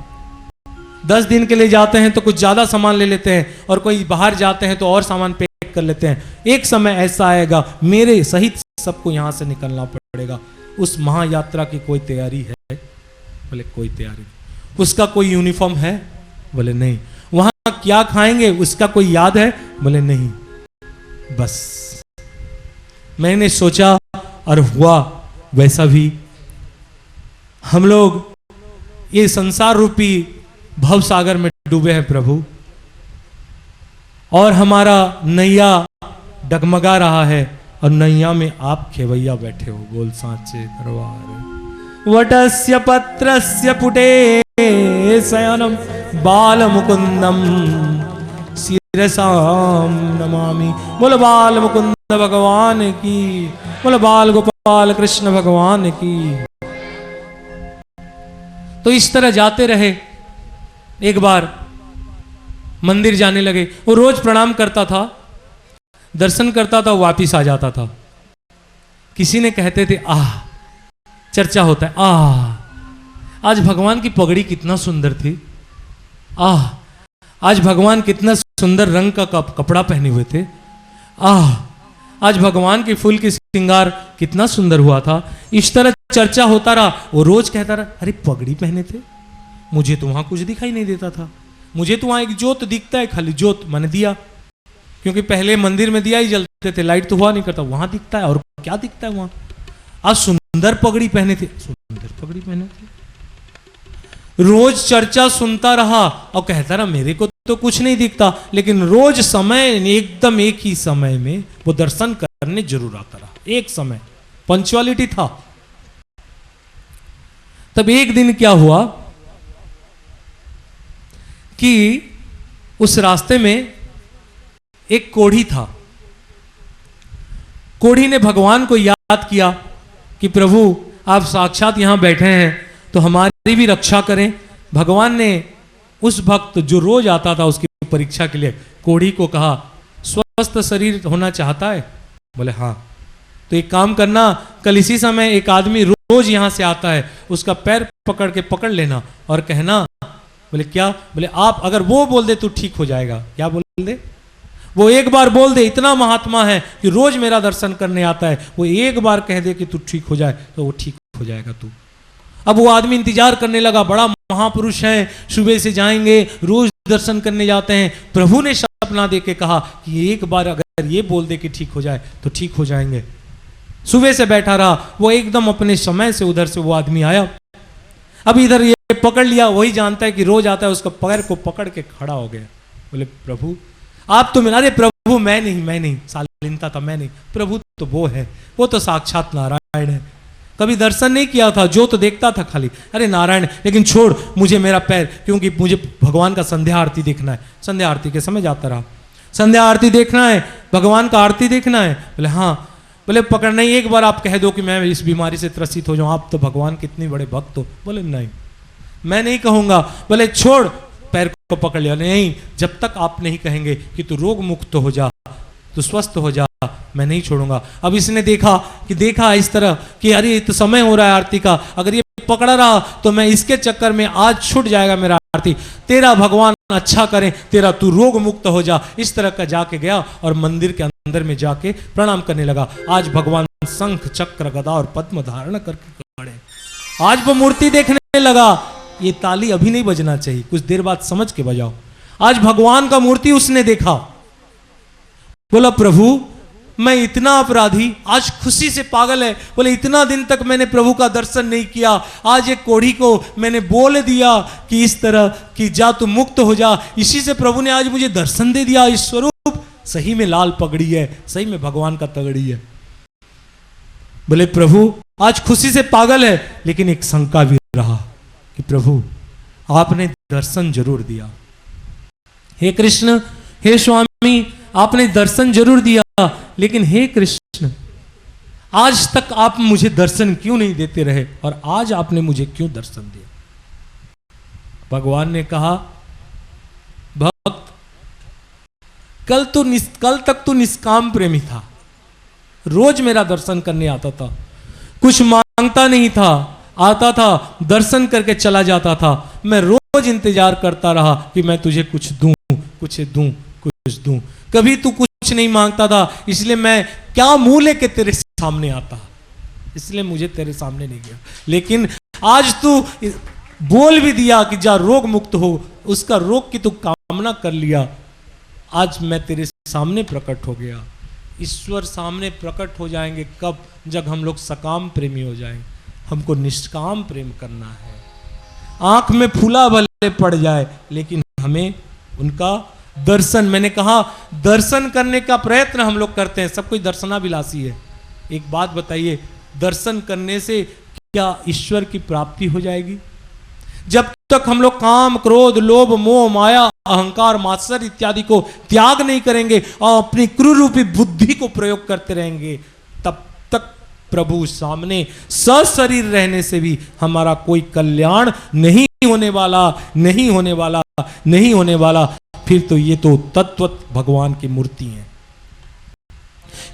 10 दिन के लिए जाते हैं तो कुछ ज्यादा सामान ले लेते हैं, और कोई बाहर जाते हैं तो और सामान पैक कर लेते हैं। एक समय ऐसा आएगा मेरे सहित सबको यहां से निकलना पड़ेगा। उस महायात्रा की कोई तैयारी है? बोले कोई तैयारी नहीं। उसका कोई यूनिफॉर्म है? बोले नहीं। वहां क्या खाएंगे उसका कोई याद है? बोले नहीं। बस मैंने सोचा और हुआ वैसा भी। हम लोग ये संसार रूपी भव सागर में डूबे हैं प्रभु, और हमारा नैया डगमगा रहा है, और नैया में आप खेवैया बैठे हो। बोल साचे दरबार। वटस्य पत्रस्य पुटे शयनम बाल मुकुंदम शिरसाम नमामि। बोलो बाल मुकुंद भगवान की, बोलो बाल गोपाल कृष्ण भगवान की। तो इस तरह जाते रहे। एक बार मंदिर जाने लगे। वो रोज प्रणाम करता था, दर्शन करता था, वापिस आ जाता था। किसी ने कहते थे आह, चर्चा होता है, आह आज भगवान की पगड़ी कितना सुंदर थी, आह आज भगवान कितना सुंदर रंग का कपड़ा पहने हुए थे, आह आज भगवान की फूल की श्रृंगार कितना सुंदर हुआ था। इस तरह चर्चा होता रहा। वो रोज कहता रहा, अरे पगड़ी पहने थे, मुझे तो वहां कुछ दिखाई नहीं देता था, मुझे तो वहां एक जोत दिखता है, खाली जोत मैंने दिया, क्योंकि पहले मंदिर में दिया ही जलते थे, लाइट तो हुआ नहीं करता, वहां दिखता है, और क्या दिखता है वहां। आज सुंदर पगड़ी पहने थे, सुंदर पगड़ी पहने थे। रोज चर्चा सुनता रहा और कहता रहा मेरे को तो कुछ नहीं दिखता, लेकिन रोज समय एकदम एक ही समय में वो दर्शन करने जरूर आता रहा। एक समय पंक्चुअलिटी था। तब एक दिन क्या हुआ कि उस रास्ते में एक कोढ़ी था। कोढ़ी ने भगवान को याद किया कि प्रभु आप साक्षात यहां बैठे हैं तो हमारी भी रक्षा करें। भगवान ने उस भक्त जो रोज आता था उसकी परीक्षा के लिए कोढ़ी को कहा, स्वस्थ शरीर होना चाहता है? बोले हाँ। तो एक काम करना, कल इसी समय एक आदमी रोज यहां से आता है, उसका पैर पकड़ लेना और कहना। बोले क्या? बोले आप अगर वो बोल दे तो ठीक हो जाएगा। क्या बोल दे? वो एक बार बोल दे, इतना महात्मा है कि रोज मेरा दर्शन करने आता है, वो एक बार कह दे कि तू ठीक हो जाए तो वो ठीक हो जाएगा तू। अब वो आदमी इंतजार करने लगा, बड़ा महापुरुष है, सुबह से जाएंगे, रोज दर्शन करने जाते हैं। प्रभु ने सपना दे के कहा कि एक बार अगर ये बोल दे कि ठीक हो जाए तो ठीक हो जाएंगे। सुबह से बैठा रहा, वो एकदम अपने समय से उधर से वो आदमी आया। अब इधर ये पकड़ लिया, वही जानता है कि रोज आता है, उसका पैर को पकड़ के खड़ा हो गया। बोले प्रभु आप तो मिला। अरे प्रभु मैं नहीं, शालीनता था, मैं नहीं, प्रभु तो वो है, वो तो साक्षात नारायण है। कभी दर्शन नहीं किया था, जो तो देखता था खाली, अरे नारायण, लेकिन छोड़ मुझे मेरा पैर, क्योंकि मुझे भगवान का संध्या आरती देखना है। संध्या आरती के समय जाता रहा, संध्या आरती देखना है, भगवान का आरती देखना है। बोले हाँ। बोले पकड़ नहीं, एक बार आप कह दो कि मैं इस बीमारी से त्रसित हो जाऊं, आप तो भगवान कितने बड़े भक्त हो। बोले नहीं मैं नहीं कहूंगा। बोले छोड़, पैर को पकड़ लिया। नहीं, जब तक आप नहीं कहेंगे कि तू रोग मुक्त हो जा, तू स्वस्थ हो जा, मैं नहीं छोड़ूंगा। अब इसने देखा इस तरह कि अरे तो समय हो रहा है आरती का, अगर ये पकड़ा रहा तो मैं इसके चक्कर में आज छूट जाएगा मेरा आरती। तेरा भगवान अच्छा करे, तेरा तू रोग मुक्त हो जा। इस तरह का जाके गया और मंदिर के अंदर में जाके प्रणाम करने लगा। आज भगवान शंख चक्र गदा और पद्म धारण करके खड़े। आज वो मूर्ति देखने लगा। ये ताली अभी नहीं बजना चाहिए, कुछ देर बाद समझ के बजाओ। आज भगवान का मूर्ति उसने देखा। बोला प्रभु मैं इतना अपराधी, आज खुशी से पागल है। बोले इतना दिन तक मैंने प्रभु का दर्शन नहीं किया, आज एक कोढ़ी को मैंने बोल दिया कि इस तरह कि जा तू मुक्त हो जा, इसी से प्रभु ने आज मुझे दर्शन दे दिया। इस स्वरूप सही में लाल पगड़ी है, सही में भगवान का तगड़ी है। बोले प्रभु आज खुशी से पागल है, लेकिन एक शंका भी रहा कि प्रभु आपने दर्शन जरूर दिया। हे कृष्ण, हे स्वामी, आपने दर्शन जरूर दिया, लेकिन हे कृष्ण आज तक आप मुझे दर्शन क्यों नहीं देते रहे, और आज आपने मुझे क्यों दर्शन दिया? भगवान ने कहा भक्त कल तक तू निष्काम प्रेमी था, रोज मेरा दर्शन करने आता था, कुछ मांगता नहीं था, आता था दर्शन करके चला जाता था। मैं रोज इंतजार करता रहा कि मैं तुझे कुछ दूं, कुछ दूं, कुछ दूं। कभी तू कुछ नहीं मांगता था, इसलिए मैं क्या मुंह लेके तेरे सामने आता, इसलिए मुझे तेरे सामने नहीं गया। लेकिन आज तू बोल भी दिया कि जा रोग मुक्त हो, उसका रोग की तू कामना कर लिया, आज मैं तेरे सामने प्रकट हो गया। ईश्वर सामने प्रकट हो जाएंगे कब? जब हम लोग सकाम प्रेमी हो जाएंगे। हमको निष्काम प्रेम करना है। आंख में फूला भले पड़ जाए, लेकिन हमें उनका दर्शन, मैंने कहा दर्शन करने का प्रयत्न हम लोग करते हैं। सब कोई दर्शनाभिलाषी है। एक बात बताइए, दर्शन करने से क्या ईश्वर की प्राप्ति हो जाएगी? जब तक हम लोग काम, क्रोध, लोभ, मोह, माया, अहंकार, मात्सर्य इत्यादि को त्याग नहीं करेंगे और अपनी क्रूर रूपी बुद्धि को प्रयोग करते रहेंगे, तब तक प्रभु सामने सशरीर रहने से भी हमारा कोई कल्याण नहीं होने वाला, नहीं होने वाला, नहीं होने वाला। फिर तो ये तो तत्वत भगवान की मूर्ति है।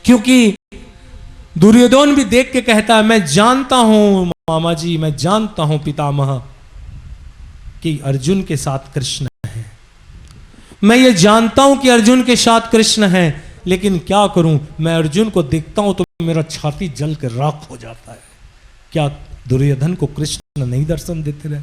क्योंकि दुर्योधन भी देख के कहता है, मैं जानता हूं मामा जी, मैं जानता हूं पितामह कि अर्जुन के साथ कृष्ण है। मैं ये जानता हूं कि अर्जुन के साथ कृष्ण है, लेकिन क्या करूं, मैं अर्जुन को देखता हूं तो मेरा छाती जल कर राख हो जाता है। क्या दुर्योधन को कृष्ण नहीं दर्शन देते रहे?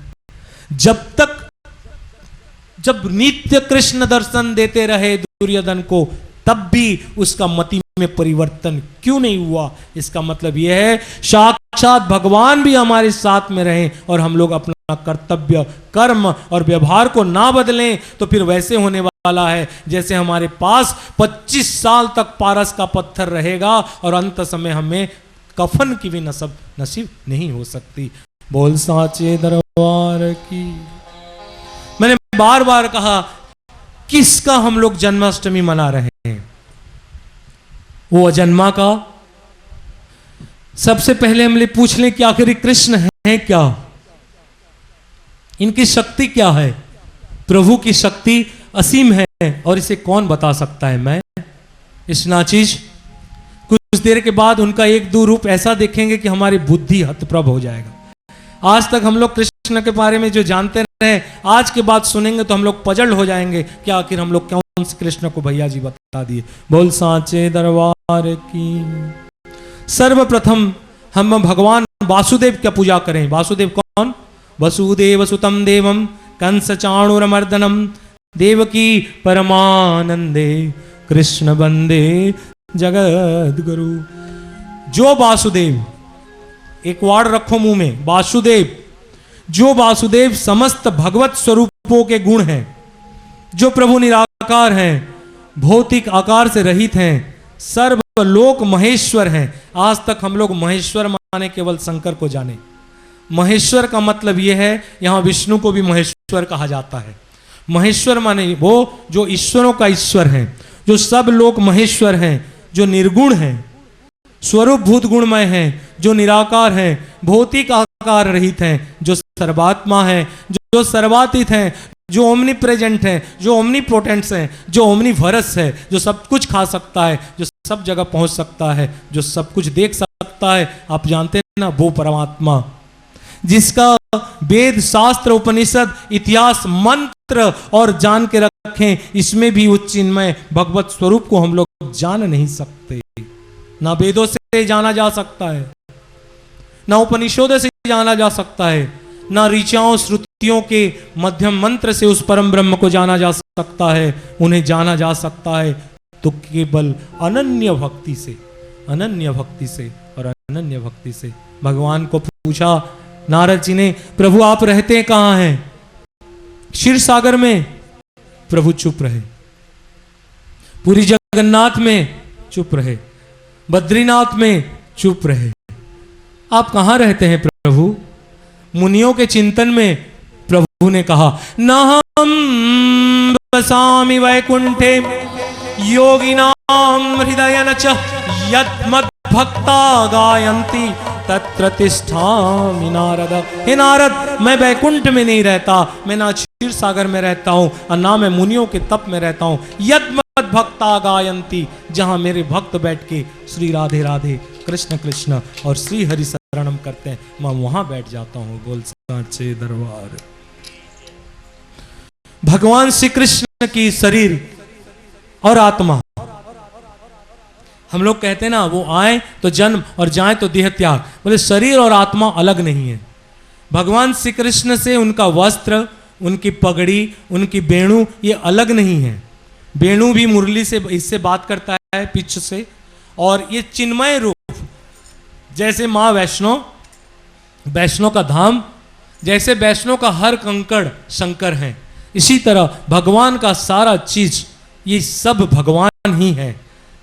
जब नित्य कृष्ण दर्शन देते रहे दुर्योधन को, तब भी उसका मति में परिवर्तन क्यों नहीं हुआ? इसका मतलब यह है साक्षात भगवान भी हमारे साथ में रहें और हम लोग अपना कर्तव्य, कर्म और व्यवहार को ना बदलें, तो फिर वैसे होने वाला है जैसे हमारे पास 25 साल तक पारस का पत्थर रहेगा और अंत समय हमें कफन की भी नसीब नहीं हो सकती। बोल साचे दरबार की। मैंने बार बार कहा, किसका हम लोग जन्माष्टमी मना रहे हैं? वो अजन्मा का। सबसे पहले हम ले पूछ लें कि आखिर कृष्ण है क्या? इनकी शक्ति क्या है? प्रभु की शक्ति असीम है और इसे कौन बता सकता है? मैं इस नाचीज कुछ देर के बाद उनका एक दो रूप ऐसा देखेंगे कि हमारी बुद्धि हतप्रभ हो जाएगा। आज तक हम लोग कृष्ण के बारे में जो जानते रहे, आज के बाद सुनेंगे तो हम लोग पजल हो जाएंगे कि आखिर हम लोग कौन से कृष्ण को भैया जी बता दिए। बोल साचे दरबार की। सर्वप्रथम हम भगवान वासुदेव की पूजा करें। वासुदेव कौन? वसुदेव सुतम देवम कंस चाणूरमर्दनम देवकी परमानंदे कृष्ण वंदे जगद गुरु। जो वासुदेव, एक वार्ड रखो मुंह में, वासुदेव, जो वासुदेव समस्त भगवत स्वरूपों के गुण हैं, जो प्रभु निराकार हैं, भौतिक आकार से रहित हैं, सर्वलोक महेश्वर हैं। आज तक हम लोग महेश्वर माने केवल शंकर को जाने। महेश्वर का मतलब यह है, यहां विष्णु को भी महेश्वर कहा जाता है। महेश्वर माने वो जो ईश्वरों का ईश्वर है, जो सब लोक महेश्वर हैं, जो निर्गुण हैं, स्वरूप भूत गुणमय हैं, जो निराकार हैं, भौतिक आकार रहित हैं, जो सर्वात्मा है, जो सर्वातीत हैं, जो ओमनी प्रेजेंट है, जो ओमनी पोटेंट्स है, जो ओमनी भरस है, जो सब कुछ खा सकता है, जो सब जगह पहुंच सकता है, जो सब कुछ देख सकता है। आप जानते हैं ना, वो परमात्मा जिसका वेद, शास्त्र, उपनिषद, इतिहास, मंत्र और जान के रखें, इसमें भी उच्च चिन्मय भगवत स्वरूप को हम लोग जान नहीं सकते। ना वेदों से जाना जा सकता है, ना उपनिषदों से जाना जा सकता है, ना ऋचाओं श्रुतियों के मध्यम मंत्र से उस परम ब्रह्म को जाना जा सकता है। उन्हें जाना जा सकता है तो केवल अनन्य भक्ति से, अनन्य भक्ति से और अनन्य भक्ति से। भगवान को पूछा नारद जी ने, प्रभु आप रहते कहां हैं? क्षीर सागर में। प्रभु चुप रहे। पूरी जगन्नाथ में चुप रहे। बद्रीनाथ में चुप रहे। आप कहां रहते हैं प्रभु? मुनियों के चिंतन में। प्रभु ने कहा, नहं वसामि वैकुंठे योगिनां हृदयन च यद्मद्भक्ता गायन्ति तत्र तिष्ठामि नारद। हे नारद, मैं वैकुंठ में नहीं रहता, मैं ना क्षीर सागर में रहता हूं और ना मैं मुनियों के तप में रहता हूं। यद्मद्भक्ता गायन्ति, जहां मेरे भक्त बैठ के श्री राधे राधे, कृष्ण कृष्ण और श्री हरि शरणम करते हैं, मैं वहां बैठ जाता हूं। बोल साचे दरबार। भगवान श्री कृष्ण की शरीर और आत्मा, हम लोग कहते हैं ना, वो आए तो जन्म और जाए तो देह त्याग। बोले शरीर और आत्मा अलग नहीं है। भगवान श्री कृष्ण से उनका वस्त्र, उनकी पगड़ी, उनकी वेणु ये अलग नहीं है। वेणु भी मुरली से इससे बात करता है, पिच से। और ये चिन्मय रूप, जैसे माँ वैष्णो, वैष्णो का धाम, जैसे वैष्णो का हर कंकड़ शंकर है, इसी तरह भगवान का सारा चीज ये सब भगवान ही है।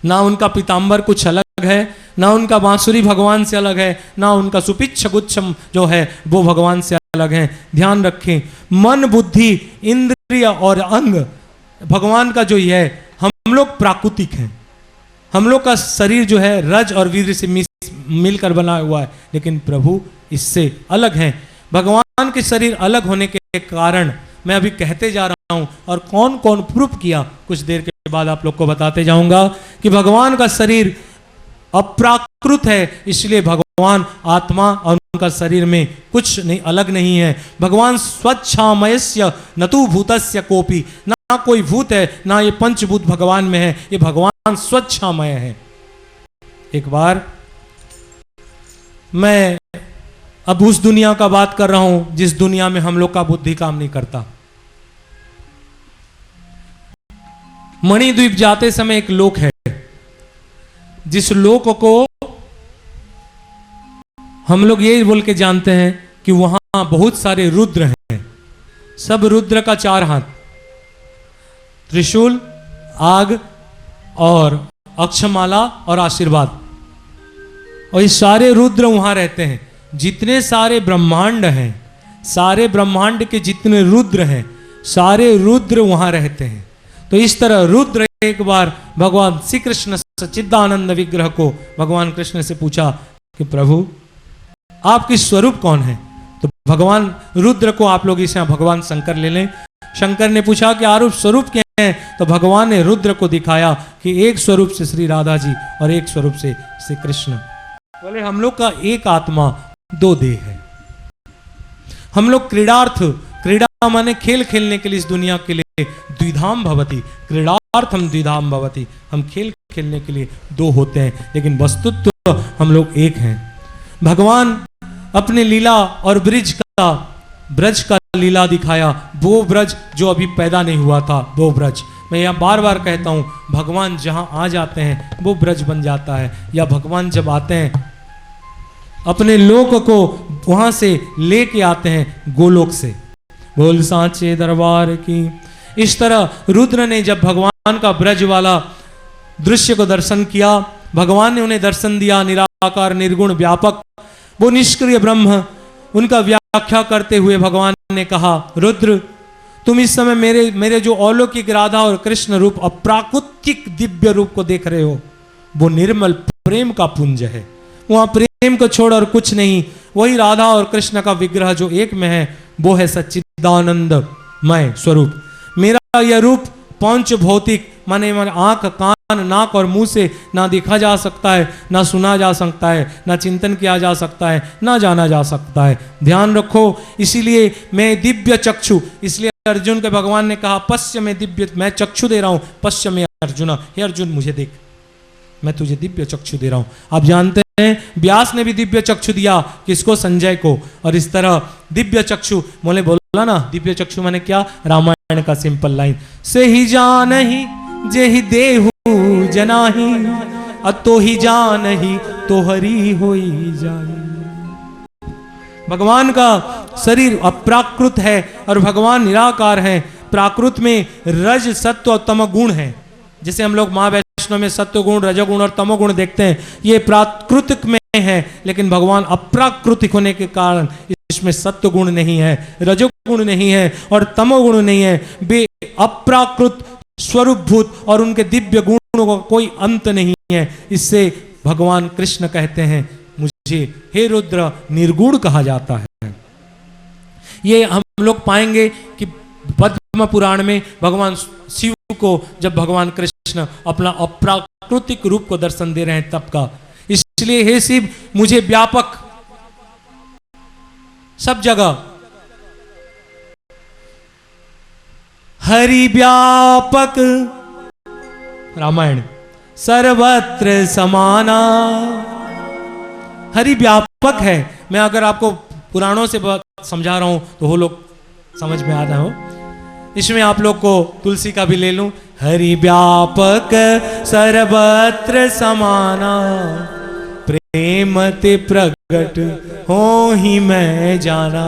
ना उनका पीताम्बर कुछ अलग है, ना उनका बांसुरी भगवान से अलग है, ना उनका सुपिच्छ गुच्छम जो है वो भगवान से अलग है। ध्यान रखें, मन, बुद्धि, इंद्रिय और अंग भगवान का जो है, हम लोग प्राकृतिक हैं। हम लोग का शरीर जो है रज और वीर से मिलकर बना हुआ है, लेकिन प्रभु इससे अलग हैं। भगवान के शरीर अलग होने के कारण मैं अभी कहते जा रहा हूं, और कौन कौन प्रूफ किया कुछ देर के बाद आप लोग को बताते जाऊंगा कि भगवान का शरीर अप्राकृत है, इसलिए भगवान आत्मा और उनका शरीर में कुछ नहीं अलग नहीं है। भगवान स्वच्छामयस्य नतु भूतस्य कोपि, ना कोई भूत है, ना ये पंचभूत भगवान में है, ये भगवान स्वच्छामय है। एक बार मैं अब उस दुनिया का बात कर रहा हूं जिस दुनिया में हम लोग का बुद्धि काम नहीं करता। मणिद्वीप जाते समय एक लोक है, जिस लोक को हम लोग ये बोल के जानते हैं कि वहां बहुत सारे रुद्र हैं। सब रुद्र का 4 हाथ, त्रिशूल, आग और अक्षमाला और आशीर्वाद, और ये सारे रुद्र वहां रहते हैं। जितने सारे ब्रह्मांड हैं, सारे ब्रह्मांड के जितने रुद्र हैं, सारे रुद्र वहां रहते हैं। तो इस तरह रुद्र एक बार भगवान श्री कृष्ण सच्चिदानंद विग्रह को भगवान कृष्ण से पूछा कि प्रभु आपकी स्वरूप कौन है? तो भगवान रुद्र को आप लोग इसे भगवान शंकर ले लें। शंकर ने पूछा कि आरूप स्वरूप क्या है? तो भगवान ने रुद्र को दिखाया कि एक स्वरूप से श्री राधा जी और एक स्वरूप से श्री कृष्ण। बोले हम लोग का एक आत्मा 2 देह है। हम लोग क्रीडार्थ, क्रीड़ा माने खेल खेलने के लिए इस दुनिया के लिए द्विधाम भवति, क्रीडार्थम द्विधाम भवति, हम खेल खेलने के लिए 2 होते हैं, लेकिन वस्तुत्व हम लोग एक हैं। भगवान अपने लीला और ब्रज का लीला दिखाया, वो ब्रज जो अभी पैदा नहीं हुआ था, वो ब्रज। मैं यहाँ बार बार कहता हूँ, भगवान जहाँ आ जाते हैं वो ब्रज बन जाता है, या भगवान जब आते हैं अपने लोक को वहां से लेके आते हैं गोलोक से। बोल सांचे दरबार की। इस तरह रुद्र ने जब भगवान का ब्रज वाला दृश्य को दर्शन किया, भगवान ने उन्हें दर्शन दिया, निराकार निर्गुण व्यापक वो निष्क्रिय ब्रह्म। उनका व्याख्या करते हुए भगवान ने कहा, रुद्र तुम इस समय मेरे जो अलौकिक राधा और कृष्ण रूप अप्राकृतिक दिव्य रूप को देख रहे हो, वो निर्मल प्रेम का पुंज है। वहां प्रेम को छोड़ और कुछ नहीं। वही राधा और कृष्ण का विग्रह जो एक में है, वो है सच्चिदानंदमय स्वरूप। मेरा यह रूप पंच भौतिक माने आंख, कान, नाक और मुंह से ना देखा जा सकता है, ना सुना जा सकता है, ना चिंतन किया जा सकता है, ना जाना जा सकता है। ध्यान रखो, इसीलिए मैं दिव्य चक्षु, इसलिए अर्जुन के भगवान ने कहा पश्य में दिव्य, मैं चक्षु दे रहा हूं, पश्य में अर्जुन, हे अर्जुन मुझे देख, मैं तुझे दिव्य चक्षु दे रहा हूं। आप जानते हैं व्यास ने भी दिव्य चक्षु दिया, किसको? संजय को। और इस तरह दिव्य चक्षु बोले, बोला ना दिव्य चक्षु माने क्या? रामायण का सिंपल लाइन, से ही जान ही जे ही देहु जनाही, अतो ही जान ही तो हरि होई जाई। भगवान का शरीर अप्राकृत है और भगवान निराकार है। प्राकृत में रज, सत्व और तम गुण है। जैसे हम लोग माँ वैष्णो में सत्व गुण, रजोगुण और तमोगुण देखते हैं, ये प्राकृतिक में है, लेकिन भगवान अप्राकृतिक होने के कारण इसमें सत्व गुण नहीं है, रजोगुण नहीं है और तमोगुण नहीं है। वे अप्राकृत स्वरूपभूत और उनके दिव्य गुणों का कोई अंत नहीं है। इससे भगवान कृष्ण कहते हैं, मुझे हे रुद्र निर्गुण कहा जाता है। ये हम लोग पाएंगे कि पद्म पुराण में भगवान शिव को जब भगवान कृष्ण अपना अप्राकृतिक रूप को दर्शन दे रहे हैं तब का। इसलिए हे शिव मुझे व्यापक सब जगह हरि व्यापक, रामायण सर्वत्र समाना, हरि व्यापक है। मैं अगर आपको पुराणों से समझा रहा हूं तो वो लोग समझ में आ रहा हो। इसमें आप लोग को तुलसी का भी ले लूं। हरि व्यापक सर्वत्र समाना, प्रेम ते प्रगट हो ही मैं जाना।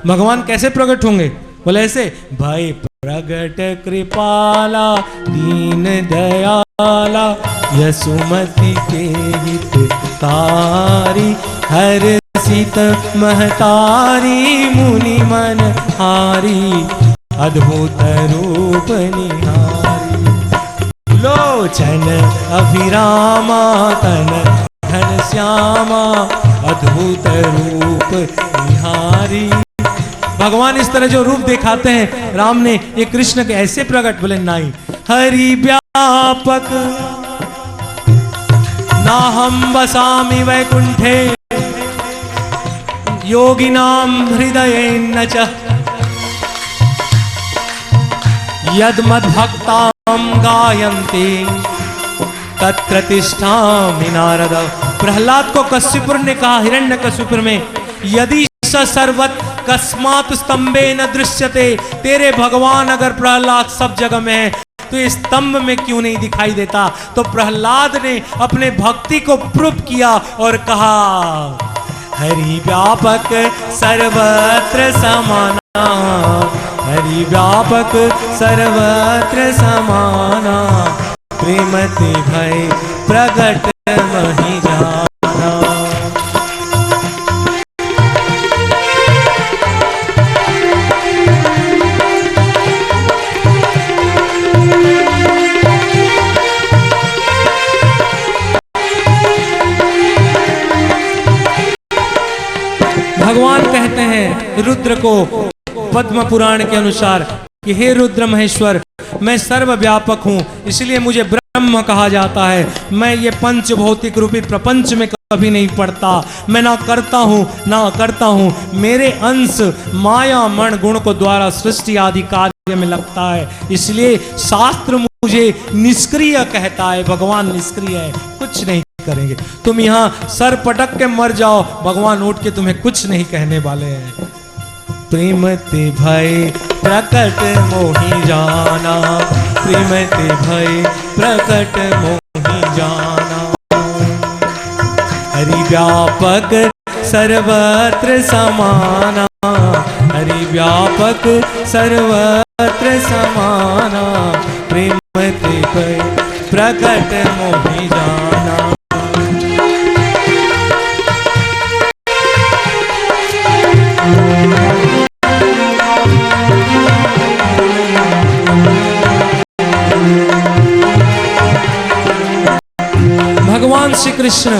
भगवान कैसे प्रकट होंगे? बोले ऐसे, भय प्रगट कृपाला दीन दयाला, यसुमति के हितकारी, हर सीत महतारी, मुनि मन हारी, अद्भुत रूप निहारी। लोचन अभिरामा तन घन श्यामा, अद्भुत रूप निहारी। भगवान इस तरह जो रूप दिखाते हैं राम ने, ये कृष्ण के ऐसे प्रकट? बोले नहीं। हरि व्यापक ना हम बसामि वैकुंठे, योगिनां हृदयेन च, यद मद्भक्तां गायन्ति तत्र तिष्ठामि नारद। प्रहलाद को कश्यपुर ने कहा हिरण्यकश्यपुर में, यदि स सर्वत कस्मात् स्तंभे न दृश्यते। तेरे भगवान अगर प्रहलाद सब जगह में है तो इस स्तंभ में क्यों नहीं दिखाई देता? तो प्रहलाद ने अपने भक्ति को प्रूव किया और कहा, हरि व्यापक सर्वत्र समाना, हरि व्यापक सर्वत्र समाना, प्रेम ते भय प्रगट महि जाना। भगवान कहते हैं रुद्र को पद्म पुराण के अनुसार कि हे रुद्र महेश्वर, मैं सर्वव्यापक हूँ, इसलिए मुझे ब्रह्म कहा जाता है। मैं ये पंच भौतिक रूपी प्रपंच में कभी नहीं पड़ता। मैं ना करता हूँ ना करता हूँ। मेरे अंश माया मण गुण को द्वारा सृष्टि आदि कार्य में लगता है, इसलिए शास्त्र मुझे निष्क्रिय कहता है। भगवान निष्क्रिय है, कुछ नहीं करेंगे। तुम यहाँ सर पटक के मर जाओ, भगवान उठ के तुम्हें कुछ नहीं कहने वाले हैं। प्रेम ते भय प्रकट मोहि जाना, प्रेम ते भय प्रकट मोहि जाना। हरि व्यापक सर्वत्र समाना, हरि व्यापक सर्वत्र समाना, प्रेम ते भय प्रकट मोहि जाना। भगवान श्री कृष्ण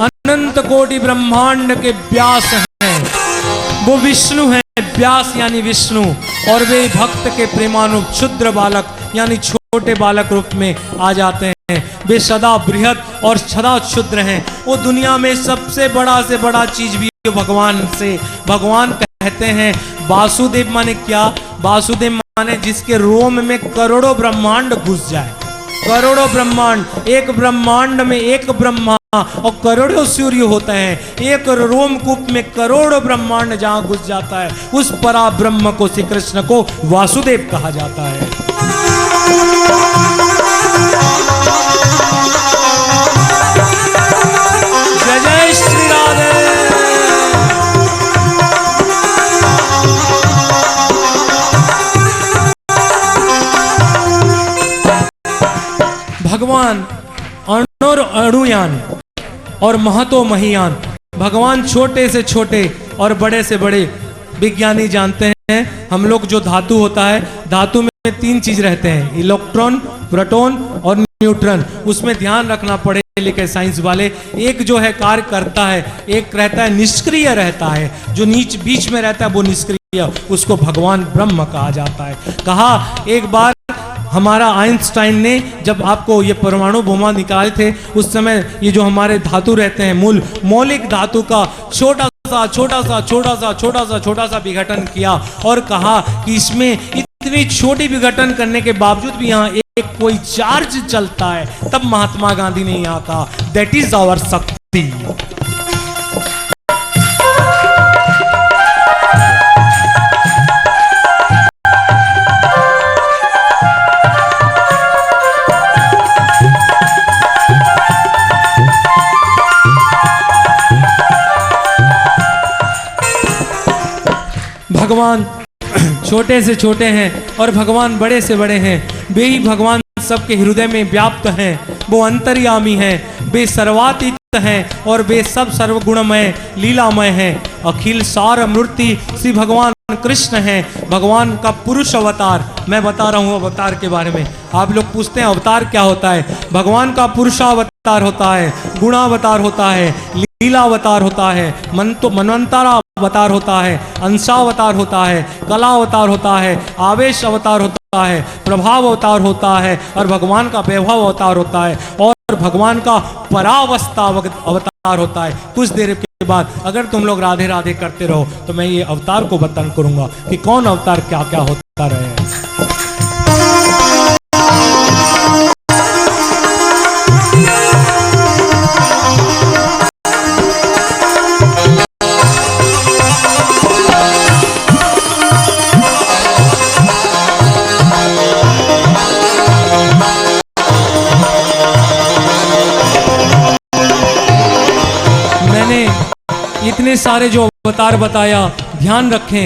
अनंत कोटि ब्रह्मांड के व्यास हैं। वो विष्णु हैं, व्यास यानी विष्णु, और वे भक्त के प्रेमानुरूप क्षुद्र बालक यानी छोटे बालक रूप में आ जाते हैं। वे सदा बृहद और सदा क्षुद्र हैं। वो दुनिया में सबसे बड़ा से बड़ा चीज भी भगवान से। भगवान कहते हैं वासुदेव माने क्या? वासुदेव माने जिसके रोम में करोड़ों ब्रह्मांड घुस जाए। करोड़ों ब्रह्मांड, एक ब्रह्मांड में एक ब्रह्मा और करोड़ों सूर्य होते हैं। एक रोमकूप में करोड़ों ब्रह्मांड जहां घुस जाता है, उस परा ब्रह्म को श्री कृष्ण को वासुदेव कहा जाता है। जय जय श्री राधे। भगवान अणुर अणुयान और महतो महियान। भगवान छोटे से छोटे और बड़े से बड़े विज्ञानी जानते हैं। हम लोग जो धातु होता है, धातु में तीन चीज रहते हैं, इलेक्ट्रॉन, प्रोटॉन और न्यूट्रॉन। उसमें ध्यान रखना पड़े लिखे साइंस वाले। एक जो है कार्य करता है, एक रहता है निष्क्रिय रहता है। जो नीच बीच में रहता है वो निष्क्रिय, उसको भगवान ब्रह्म कहा जाता है। कहा एक बार हमारा आइंस्टाइन ने जब आपको ये परमाणु बोमा निकाले थे, उस समय ये जो हमारे धातु रहते हैं मूल मौलिक धातु का छोटा सा विघटन किया और कहा कि इसमें इतनी छोटी विघटन करने के बावजूद भी यहाँ एक कोई चार्ज चलता है। तब महात्मा गांधी ने यहाँ कहा दैट इज आवर शक्ति। भगवान छोटे से छोटे हैं और भगवान बड़े से बड़े हैं। वे ही भगवान सबके हृदय में व्याप्त हैं। वो अंतर्यामी हैं, वे सर्वातीत हैं और वे सब सर्वगुणमय लीलामय हैं। अखिल सार मूर्ति श्री भगवान कृष्ण हैं, भगवान का पुरुष अवतार। मैं बता रहा हूँ अवतार के बारे में। आप लोग पूछते हैं अवतार क्या होता है। भगवान का पुरुषावतार होता है, गुणावतार होता है, लीलावतार होता है, मनवंतरा अवतार होता है, अंशावतार होता है, कला अवतार होता है, आवेश अवतार होता है, प्रभाव अवतार होता है और भगवान का वैभव अवतार होता है और भगवान का परावस्था अवतार होता है। कुछ देर के बाद अगर तुम लोग राधे राधे करते रहो तो मैं ये अवतार को बतन करूंगा कि कौन अवतार क्या क्या होता रहे। इतने सारे जो अवतार बताया, ध्यान रखें,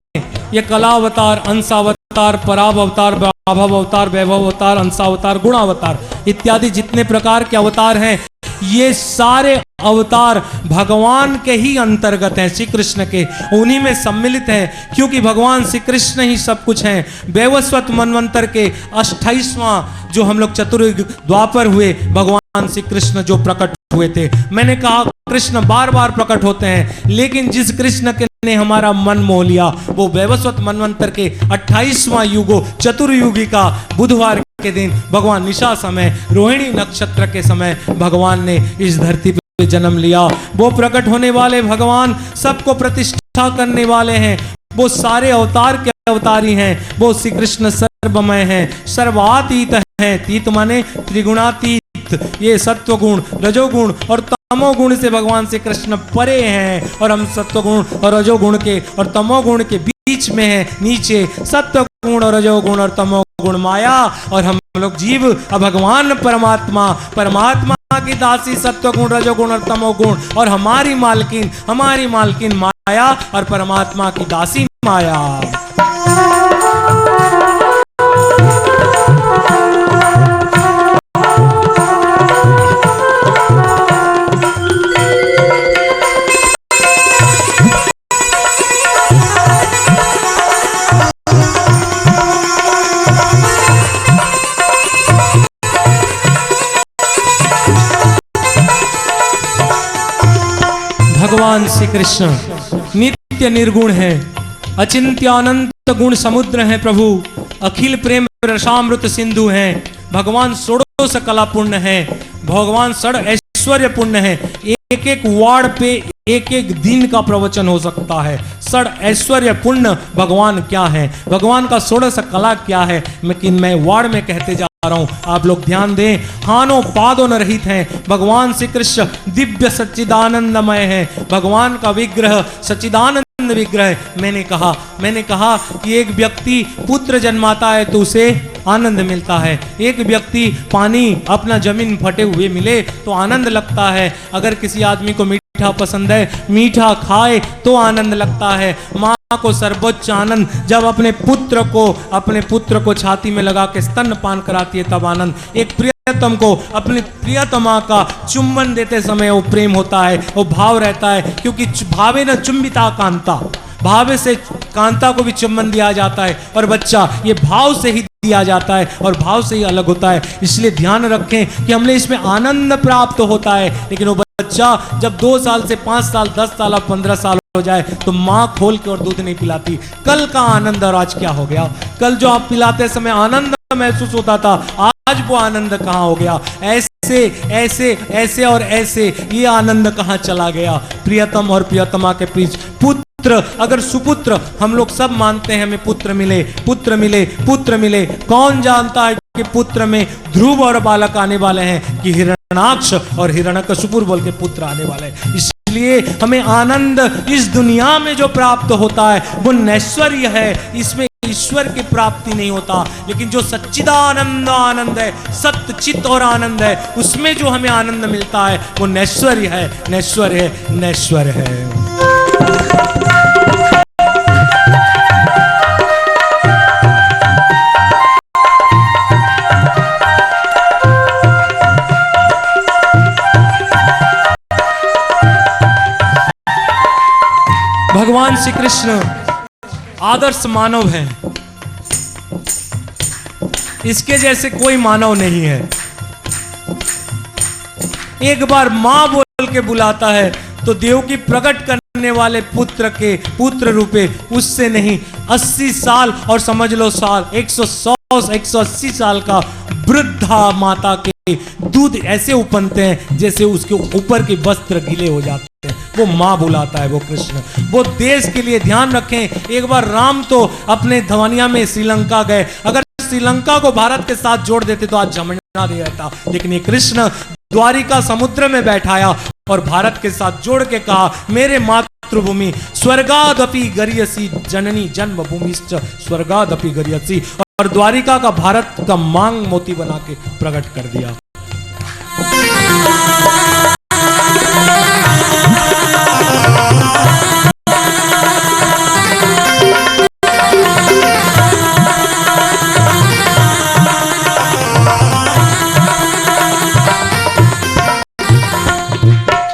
ये कला अवतार, अंशावतार, पराव अवतार, भाव अवतार, वैभव अवतार, अंशावतार, गुणावतार इत्यादि जितने प्रकार के अवतार हैं, ये सारे अवतार भगवान के ही अंतर्गत हैं, श्री कृष्ण के, उन्हीं में सम्मिलित हैं। क्योंकि भगवान श्री कृष्ण ही सब कुछ हैं। वैवस्वत मनवंतर के 28वां जो हम लोग चतुर्युग द्वापर हुए, भगवान श्री कृष्ण जो प्रकट हुए थे। मैंने कहा कृष्ण बार बार प्रकट होते हैं, लेकिन जिस कृष्ण के ने हमारा मन मोह लिया वो वैवस्वत मनवंतर के 28वां युगो चतुर्युगी का बुधवार के दिन भगवान निशा समय रोहिणी नक्षत्र के समय भगवान ने इस धरती पे जन्म लिया। वो प्रकट होने वाले भगवान सबको प्रतिष्ठा करने वाले हैं। वो सारे अवतार के अवतारी हैं। वो श्री कृष्ण सर्वमय हैं, सर्वातीत हैं। तीत माने त्रिगुणातीत। ये सत्व गुण, रजोगुण और तमोगुण से भगवान श्री कृष्ण परे हैं और हम सत्वगुण और रजोगुण के और तमोगुण के बीच में हैं, नीचे। सत्व गुण और रजोगुण और तमोगुण माया और हम लोग जीव। अब भगवान परमात्मा, परमात्मा की दासी सत्वगुण, रजोगुण और तमोगुण और हमारी मालकिन माया और परमात्मा की दासी माया। भगवान श्री कृष्ण नित्य निर्गुण है, अचिंत्य अनंत गुण समुद्र है प्रभु। अखिल प्रेम रसामृत सिंधु हैं। भगवान षोडश कला पूर्ण है, भगवान षड ऐश्वर्य पूर्ण है। एक एक वार्ड पे एक एक दिन का प्रवचन हो सकता है। षड ऐश्वर्य पूर्ण भगवान क्या है, भगवान का षोडश कला क्या है, लेकिन मैं वार्ड में कहते जा रहा हूं। आप लोग ध्यान दें, हानो पादों न रहित हैं। भगवान श्री कृष्ण दिव्य सच्चिदानंदमय है। भगवान का विग्रह सच्चिदानंद विग्रह। मैंने कहा कि एक व्यक्ति पुत्र जन्माता है तो उसे आनंद मिलता है। एक व्यक्ति पानी अपना जमीन फटे हुए मिले तो आनंद लगता है। अगर किसी आदमी को मीठा पसंद है, मीठा खाए तो आनंद लगता है। माँ को सर्वोच्च आनंद जब अपने पुत्र को छाती में लगा के स्तनपान कराती है तब आनंद। एक प्रियतम को अपनी प्रियतमा का चुंबन देते समय वो प्रेम होता है, वो भाव रहता है। क्योंकि भावे न चुंबिता कांता, भाव से कांता को भी चुंबन दिया जाता है और बच्चा ये भाव से ही दिया जाता है और भाव से ही अलग होता है। इसलिए ध्यान रखें कि हमने इसमें आनंद प्राप्त होता है। लेकिन वो बच्चा जब 2 साल से 5 साल, 10 साल और 15 साल हो जाए तो माँ खोल के और दूध नहीं पिलाती। कल का आनंद और आज क्या हो गया? कल जो आप पिलाते समय आनंद महसूस होता था, आज वो आनंद कहाँ हो गया? ऐसे और ऐसे ये आनंद कहाँ चला गया? प्रियतम और प्रियतमा के बीच पुत्र, अगर सुपुत्र, हम लोग सब मानते हैं हमें पुत्र मिले। कौन जानता है कि पुत्र में ध्रुव और बालक आने वाले हैं, कि हिरणाक्ष और हिरण्यकशिपुर बोल के पुत्र आने वाले हैं। इसलिए हमें आनंद इस दुनिया में जो प्राप्त होता है वो नैश्वर्य है। इसमें ईश्वर की प्राप्ति नहीं होता। लेकिन जो सच्चिदानंद आनंद है, सत्य चित्त और आनंद है, उसमें जो हमें आनंद मिलता है वो नैश्वर्य है। भगवान श्री कृष्ण आदर्श मानव हैं, इसके जैसे कोई मानव नहीं है। एक बार मां बोल के बुलाता है तो देव की प्रकट करने वाले पुत्र के पुत्र रूपे उससे नहीं 80 साल और समझ लो साल 180 साल का वृद्धा माता के दूध ऐसे उपनते हैं जैसे उसके ऊपर के वस्त्र गीले हो जाते हैं। वो मां बुलाता है, वो कृष्ण। वो देश के लिए ध्यान रखें, एक बार राम तो अपने धवनिया में श्रीलंका गए, अगर श्रीलंका को भारत के साथ जोड़ देते तो आज झमना दे रहता, लेकिन ये कृष्ण द्वारिका समुद्र में बैठाया और भारत के साथ जोड़ के कहा, मेरे मातृभूमि स्वर्गादपि गरियसी जननी जन्मभूमिश्च स्वर्गादपि गरियसी, और द्वारिका का भारत का मांग मोती बना के प्रकट कर दिया।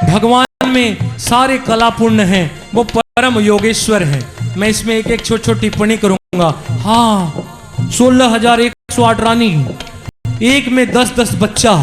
भगवान में सारे कलापूर्ण हैं, वो परम योगेश्वर हैं। मैं इसमें एक एक छोटी छोटी टिप्पणी करूंगा। हाँ, 16,108 रानी, एक में 10-10 बच्चा,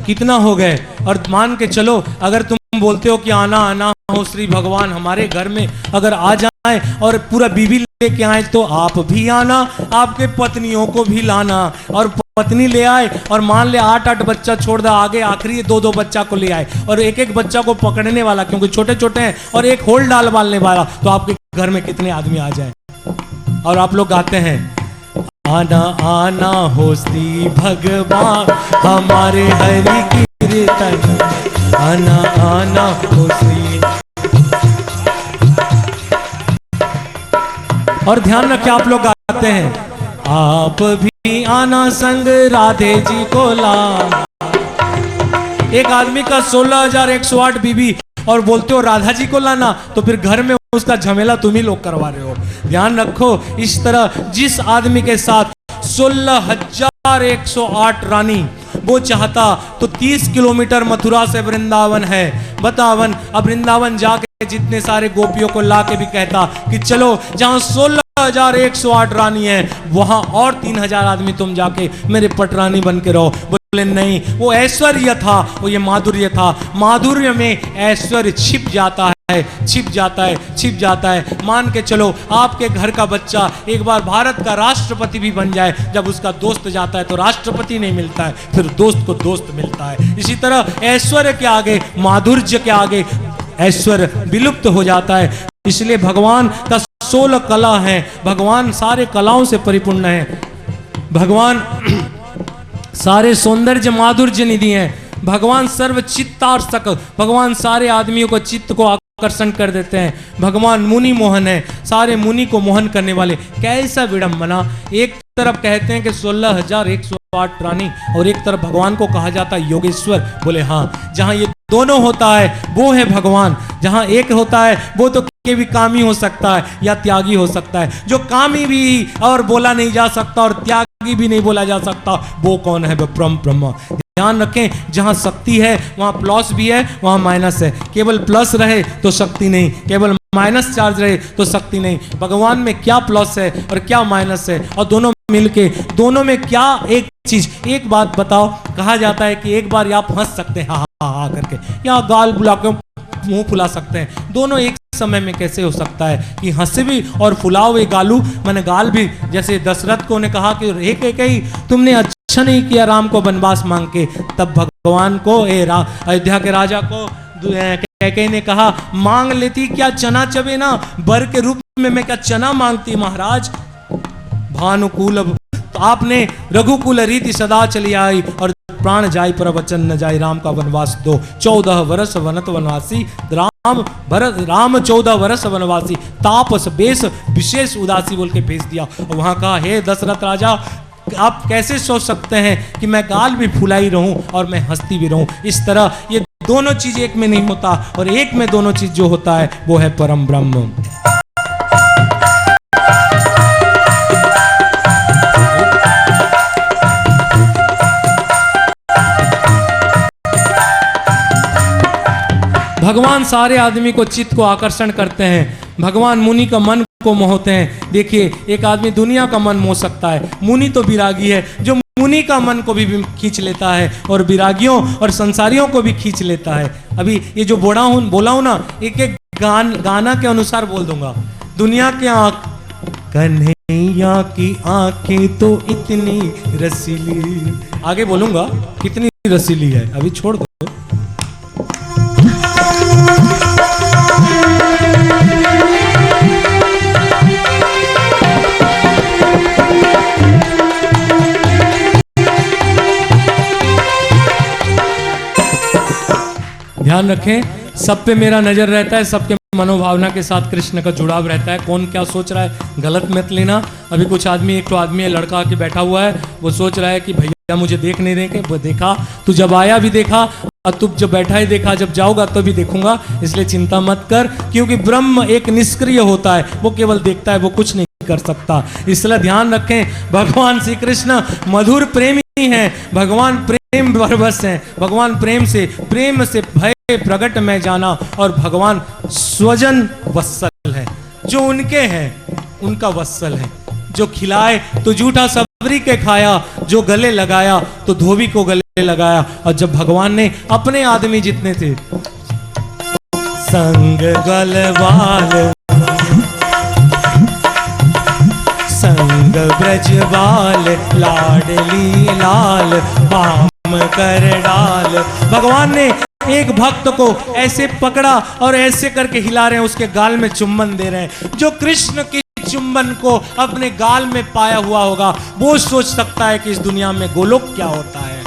कितना हो गए। और मान के चलो अगर तुम बोलते हो कि आना आना हो श्री भगवान हमारे घर में अगर आ जाए और पूरा बीबी लेके आए तो आप भी आना, आपके पत्नियों को भी लाना, और पत्नी ले आए और मान ले 8-8 बच्चा छोड़ दे, आगे आखिरी 2-2 बच्चा को ले आए और एक एक बच्चा को पकड़ने वाला, क्योंकि छोटे छोटे हैं, और एक होल डालने वाला, तो आपके घर में कितने आदमी आ जाए। और आप लोग गाते हैं, आना आना हो श्री भगवान हमारे हरि कीर्तन, आना आना हो श्री। और ध्यान रखें, आप लोग गाते हैं, आप भी आना संग राधे जी को ला। एक आदमी का 16,108 बीबी और बोलते हो राधा जी को लाना, तो फिर घर में उसका झमेला तुम ही लोग करवा रहे हो। ध्यान रखो, इस तरह जिस आदमी के साथ 16,108 रानी वो चाहता तो 30 किलोमीटर मथुरा से वृंदावन है, बतावन। अब वृंदावन जाके जितने सारे गोपियों को ला के भी कहता कि चलो जहां 16,108 रानी है वहां और 3,000 आदमी तुम जाके मेरे पटरानी बन के रहो। बोले नहीं, वो ऐश्वर्य था, वो ये माधुर्य था। माधुर्य में ऐश्वर्य छिप जाता है, छिप जाता है, छिप जाता है। मान के चलो आपके घर का बच्चा एक बार भारत का राष्ट्रपति भी बन जाए, जब उसका दोस्त जाता है तो राष्ट्रपति नहीं मिलता है, फिर दोस्त को दोस्त मिलता है। इसी तरह ऐश्वर्य के आगे, माधुर्य के आगे ऐश्वर्य विलुप्त हो जाता है। इसलिए भगवान का 16 कला है, भगवान सारे कलाओं से परिपूर्ण है, भगवान सारे सौंदर्य माधुर्य निधि हैं, भगवान सर्व चित्तार्षक, भगवान सारे आदमियों को चित्त को आकर्षण कर देते हैं, भगवान मुनि मोहन है, सारे मुनि को मोहन करने वाले। कैसा विडंबना, एक तरफ कहते हैं कि 16,108 रानी और एक तरफ भगवान को कहा जाता है योगेश्वर। बोले हाँ, जहां ये दोनों होता है वो है भगवान, जहां एक होता है वो तो के भी कामी हो सकता है या त्यागी हो सकता है। जो कामी भी और बोला नहीं जा सकता और त्यागी भी नहीं बोला जा सकता, वो कौन है? वो परम ब्रह्म। ध्यान रखें, जहां शक्ति है वहां प्लस भी है, वहां माइनस है। केवल प्लस रहे तो शक्ति नहीं, केवल माइनस चार्ज रहे तो शक्ति नहीं। भगवान में क्या प्लस है और क्या माइनस है, और दोनों मिलके दोनों में क्या एक चीज। एक बात बताओ, कहा जाता है कि एक बार आप हंस सकते हैं हा हा हा करके, या गाल बुला के मुंह फुला सकते हैं। दोनों एक समय में कैसे हो सकता है कि हंसे भी और फुलाओ वे गालू, मैंने गाल भी। जैसे दशरथ को ने कहा कि एक एक ही तुमने अच्छा नहीं किया राम को वनवास मांग के, तब भगवान को अयोध्या के राजा को कैकेयी ने कहा मांग लेती क्या चना चबेना, बर के रूप में मैं क्या चना मांगती महाराज। भानुकूल तो आपने रघुकुल रीति सदा चली आई, और प्राण जाय पर वचन न जाय, राम का वनवास दो 14 वर्ष वनत वनवासी, राम 14 वर्ष वनवासी, तापस बेस विशेष उदासी बोल के भेज दिया। और वहां कहा हे दशरथ राजा, आप कैसे सोच सकते हैं कि मैं गाल भी फुलाई रहूं और मैं हंसती भी रहूं। इस तरह ये दोनों चीज एक में नहीं होता, और एक में दोनों चीज जो होता है वो है परम ब्रह्म। भगवान सारे आदमी को चित्त को आकर्षण करते हैं, भगवान मुनि का मन को मोहते हैं। देखिए, एक आदमी दुनिया का मन मोह सकता है, मुनि तो विरागी है जो मुनि का मन को भी खींच लेता है और विरागियों और संसारियों को भी खींच लेता है। अभी ये जो बोला हूं ना, एक एक गाना के अनुसार बोल दूंगा। दुनिया के आंख, कन्हैया की आंखें तो इतनी रसीली, आगे बोलूंगा कितनी रसीली है, अभी छोड़ दो। ध्यान रखें, सब पे मेरा नजर रहता है, सबके मनोभावना के साथ कृष्ण का जुड़ाव रहता है। कौन क्या सोच रहा है गलत मत लेना। अभी कुछ आदमी, एक तो आदमी है लड़का आके बैठा हुआ है, वो सोच रहा है कि भैया मुझे देख नहीं देंगे। वो देखा, तू जब आया भी देखा और तू जब बैठा ही देखा, जब जाओगा तो भी देखूंगा, इसलिए चिंता मत कर। क्योंकि ब्रह्म एक निष्क्रिय होता है, वो केवल देखता है, वो कुछ नहीं कर सकता। इसलिए ध्यान रखें, भगवान श्री कृष्ण मधुर प्रेमी हैं, भगवान प्रेम बरबस हैं। भगवान प्रेम से भय प्रकट में जाना, और भगवान स्वजन वत्सल है, जो उनके हैं उनका वत्सल है। जो खिलाए तो जूठा सबरी के खाया, जो गले लगाया तो धोबी को गले लगाया। और जब भगवान ने अपने आदमी जितने थे, संग गलवाल संग ब्रजवाल लाडली लाल बाम कर डाल। भगवान ने एक भक्त को ऐसे पकड़ा और ऐसे करके हिला रहे हैं, उसके गाल में चुम्बन दे रहे हैं। जो कृष्ण के चुम्बन को अपने गाल में पाया हुआ होगा, वो सोच सकता है कि इस दुनिया में गोलोक क्या होता है।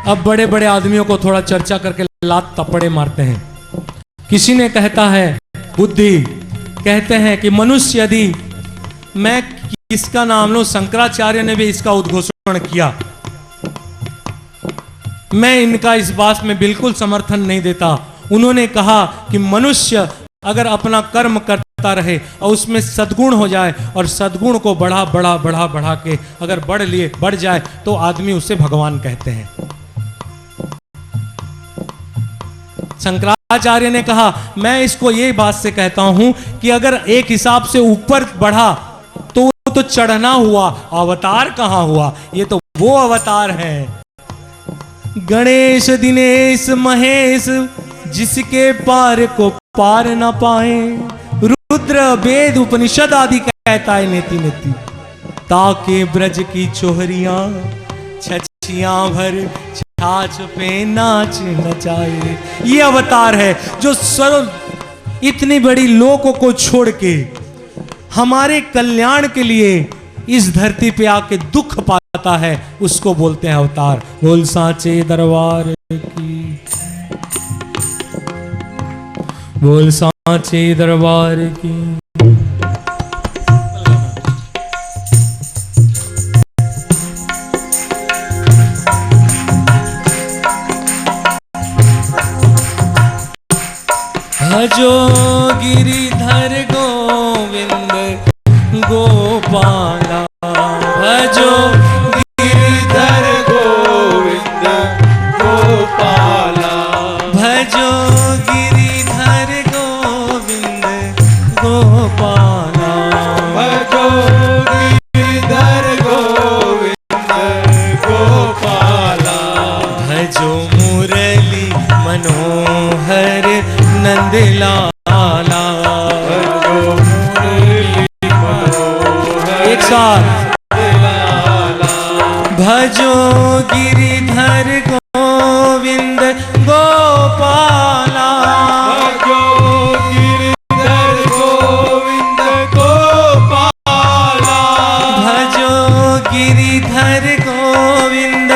अब बड़े बड़े आदमियों को थोड़ा चर्चा करके लात तपड़े मारते हैं। किसी ने कहता है, बुद्धि कहते हैं कि मनुष्य यदि, मैं इसका नाम लो, शंकराचार्य ने भी इसका उद्घोषण किया। मैं इनका इस बात में बिल्कुल समर्थन नहीं देता। उन्होंने कहा कि मनुष्य अगर अपना कर्म करता रहे और उसमें सद्गुण हो जाए, और सद्गुण को बढ़ा के अगर बढ़ जाए तो आदमी उसे भगवान कहते हैं। शंकराचार्य ने कहा, मैं इसको ये बात से कहता हूं कि अगर एक हिसाब से ऊपर बढ़ा तो चढ़ना हुआ, अवतार कहां हुआ? ये तो वो अवतार है, गणेश दिनेश महेश, जिसके पार को पार ना पाए। रुद्र वेद उपनिषद आदि कहता है नेति नेति, ताके ब्रज की चोहरियां छछियां भर छाछ पे नाच नचाए। ये अवतार है जो सरल इतनी बड़ी लोकों को छोड़ के हमारे कल्याण के लिए इस धरती पे आके दुख पाता है, उसको बोलते हैं अवतार। बोल सांचे दरबार की, बोल सांचे दरबार की। भजो गिरिधर गोविंद गोपाला, भजो गिरिधर गोविंद गोपाला, भजो गिरिधर गोविंद गोपाला, भजो गिरिधर गोविंद गोपाला, भजो मुरली मनोहर नंदलाला, एक साथ, भजो गिरिधर गोविंद गोपाला, भजो गिरिधर गोविंद गोपाला, भजो गिरिधर गोविंद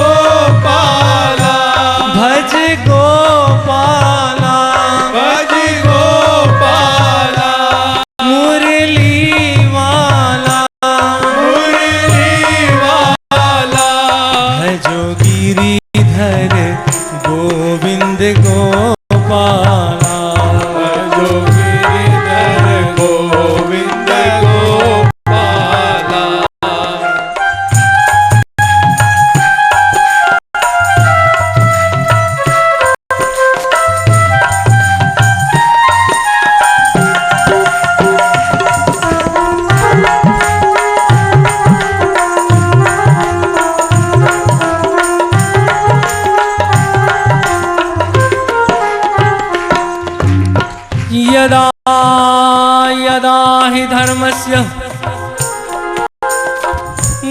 गोपाला, भज गोपाला, भज गोपाला, मुरली वाला, मुरली वाला, गिरिधर गोविंद गोपाला। यदा यदा हि धर्मस्य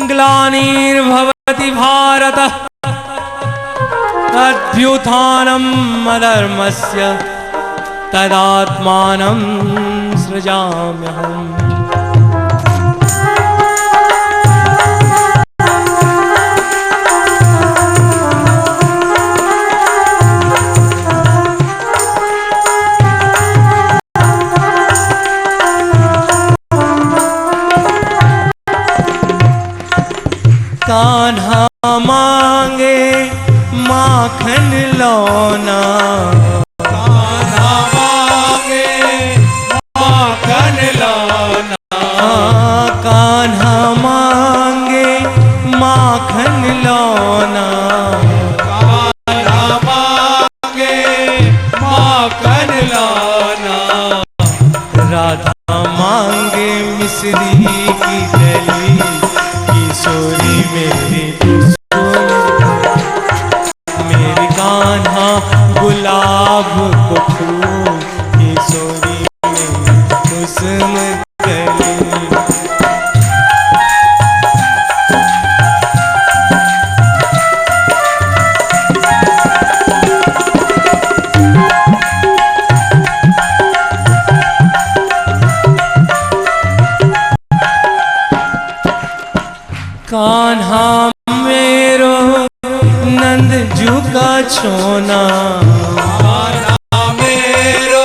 ग्लानिर्भवति भारत अभ्युत्थानम् अधर्मस्य तदात्मानं सृजाम्यहम्। कान्हा मांगे माखन लौना, कान्हा मांगे माखन लौना। कान्हा मांगे माखन लौना, कान्हा मांगे माखन लौना। राधा मांगे मिश्री की डली, किशोरी मेरी मेरी कान्हा गुलाब को फूल, किशोरी मेरी कुसुम कली। कान्हा मेरो नंद जू का छोना, कान्हा मेरो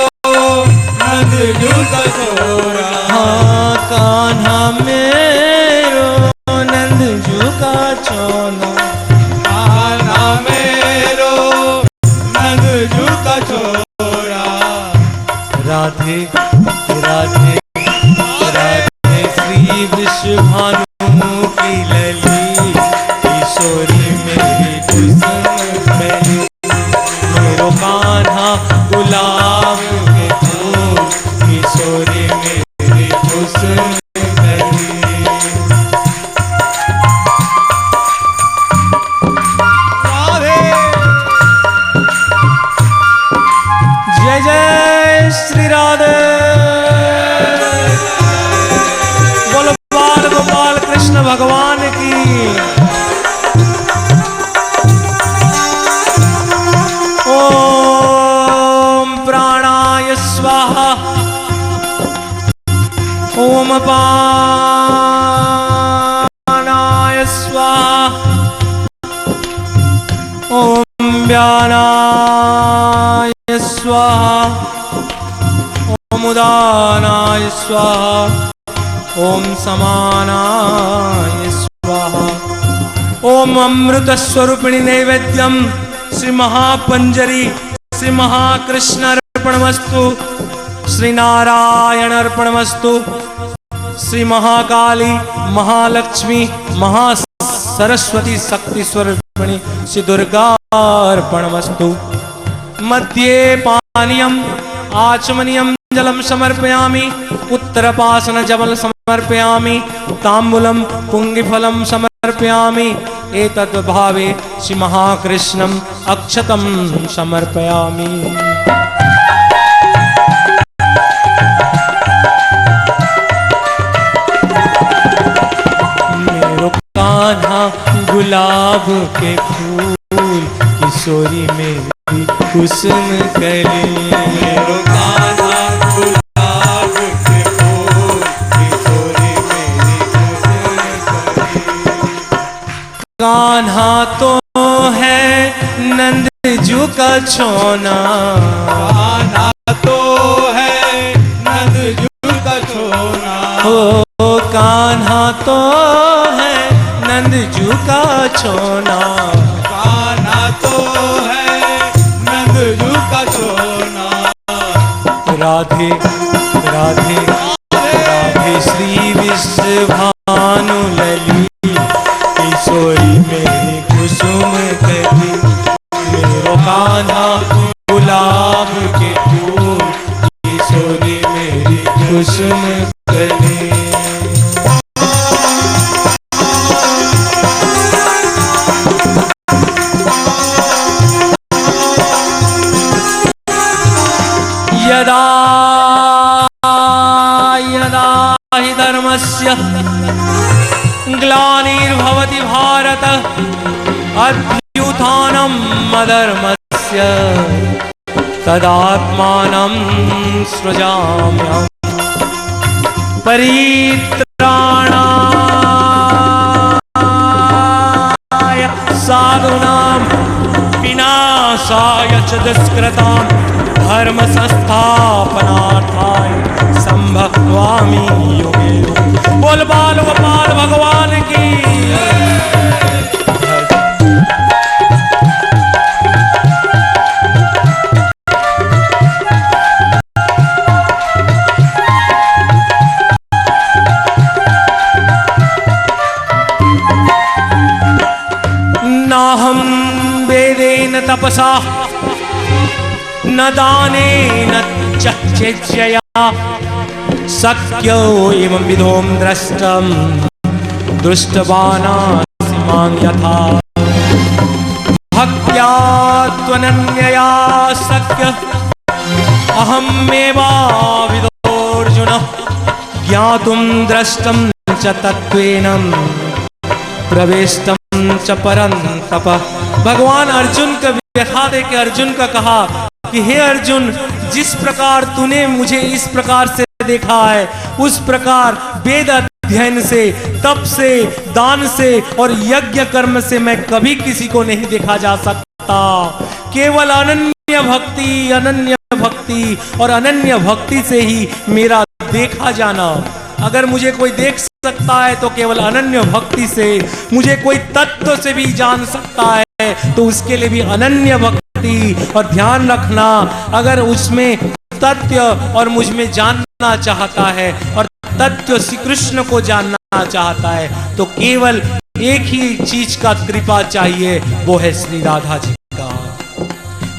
नंद जू का छोरा। हाँ कान्हा मेरो नंद जू का छोना। कान्हा मेरो नंद जू का छोरा। राधे राधे राधे श्री विश्वभानु की लली, किशोरी मेरी कुसुम कली। मेरो कान्हा गुलाब के फूल, किशोरी मेरी कुसुम कली। राधे जय जय श्री राधे। बोलो बाल गोपाल कृष्ण भगवान की। ओम प्राणाय स्वाहा, ओम अपानाय स्वाहा, ओम व्यानाय स्वाहा, ओम उदानाय स्वाहा, ओम समानाय स्वाहा। ओम अमृत स्वरूपिणी नैवेद्यम श्री महापंजरी श्री महाकृष्ण अर्पणमस्तु, श्री नारायण अर्पणमस्तु, श्री महाकाली महालक्ष्मी महासरस्वती शक्ति स्वरूपिणी श्री दुर्गा अर्पणमस्तु। मध्ये पानीयम आचमनीयम जलम समर्पयामि, उत्तरपासन जबल समर्पयामि, तांबूलम पुंगिफलम समर्पयामि। एतद् भावे श्री महाकृष्णम अक्षतम समर्पयामि। मेरो कान्हा गुलाब के फूल, किशोरी मेरी कुसुम कली। मेरो कान्हा गुलाब के फूल, किशोरी मेरी कुसुम कली। कान्हा तो है नंद जू का छोना, कान्हा तो है नंद जू का छोना। हो कान्हा तो है नंद जू का छोना। कान्हा तो है नंद जू का छोना। राधे राधे राधे श्री विश्वभानु लली किशोरी मेरी कुसुम कली मेरो कान्हा गुलाब के फूल किशोरी मेरी कुसुम कली। यदा यदा हि धर्मस्य ग्लानिर्भवति भारत अभ्युत्थानम् अधर्मस्य तदात्मानं सृजाम्यहम् परित्राणाय साधूनां विनाशाय च दुष्कृतां धर्म संस्थापनार्थाय संभवामि युगे युगे। बोल बाल गोपाल भगवान की। नाहं वेदेन तपसा न दानेन च चेच्छया शक्यो एवं विधों द्रष्टुं दृष्टवानासि मां यथा भक्त्या त्वनन्यया शक्य अहमेवाविदोऽर्जुन ज्ञातुं द्रष्टुं च तत्त्वेन प्रवेष्टुं च परन्तप। भगवान अर्जुन को दिखा दे के अर्जुन का कहा कि हे अर्जुन, जिस प्रकार तूने मुझे इस प्रकार से देखा है उस प्रकार वेद अध्ययन से, तप से, दान से और यज्ञ कर्म से मैं कभी किसी को नहीं देखा जा सकता। केवल अनन्य भक्ति और अनन्य भक्ति से ही मेरा देखा जाना। अगर मुझे कोई देख सकता है तो केवल अनन्य भक्ति से, मुझे कोई तत्व से भी जान सकता है तो उसके लिए भी अनन्य भक्ति। और ध्यान रखना, अगर उसमें तत्व और मुझ में जानना चाहता है और तत्व श्री कृष्ण को जानना चाहता है तो केवल एक ही चीज का कृपा चाहिए, वो है श्री राधा जी का।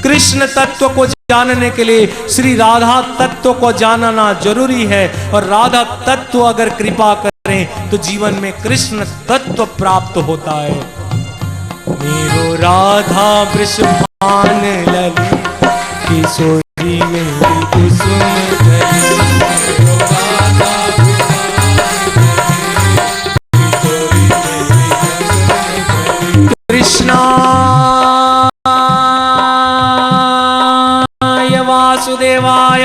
कृष्ण तत्व को जानने के लिए श्री राधा तत्व को जानना जरूरी है और राधा तत्व अगर कृपा करें तो जीवन में कृष्ण तत्व प्राप्त होता है। मेरो राधा वृषभान लली किशोरी मेरी कुसुम कली। कृष्णाय वासुदेवाय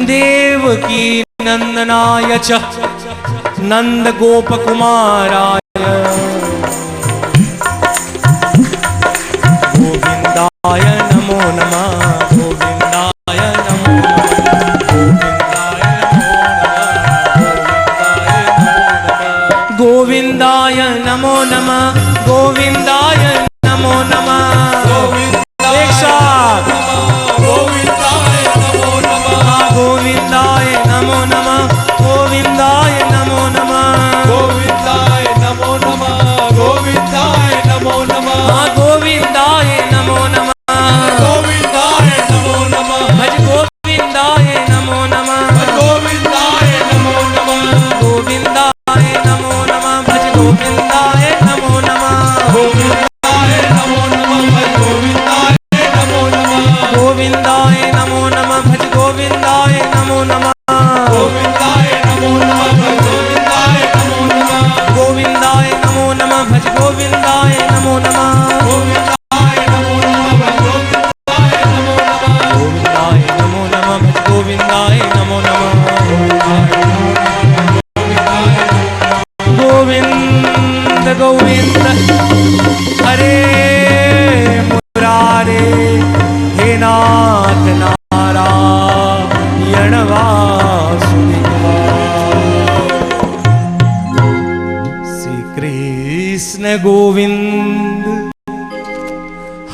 देवकी नंदनाय च नंद गोप कुमाराय गोविंदाय नमो नमः। गोविंदाय नमो नमः। गोविंदाय नमो नमः। गोविंदाय नमो नमः। एक साथ गोविंदाय नमो नमः। गोविंदाय नमो नमः। गोविंदाय नमो नमः। गोविंदाय नमो नमः। गोविंदाय नमो नमः। गोविंदाय नमो नमः। गोविंदाय नमो नमः। भज गोविंदाय नमो नमः। गोविंदाय नमो नमः। गोविंदाय नमो नमः। भज गोविंदाय नमो नमः। गोविंदाय नमो नमः। भज गोविंदाय नमो नमः। गोविंदाय नमो नमः। भज गोविंदाय नमो नमः। गोविंदाय नमो नमः। भज गोविंदाय नमो नमः। गोविंदाय नमो नमः। भज गोविंदाय नमो नमः। गोविंदाय नमो नमः। भज गोविंदाय नमो नमः। गोविंदाय नमो नमः। भज गोविंदाय नमो नमः। गोविंद गोविंद हरे मुरारे हे नाथ नारायण वासुदेवा। श्री कृष्ण गोविंद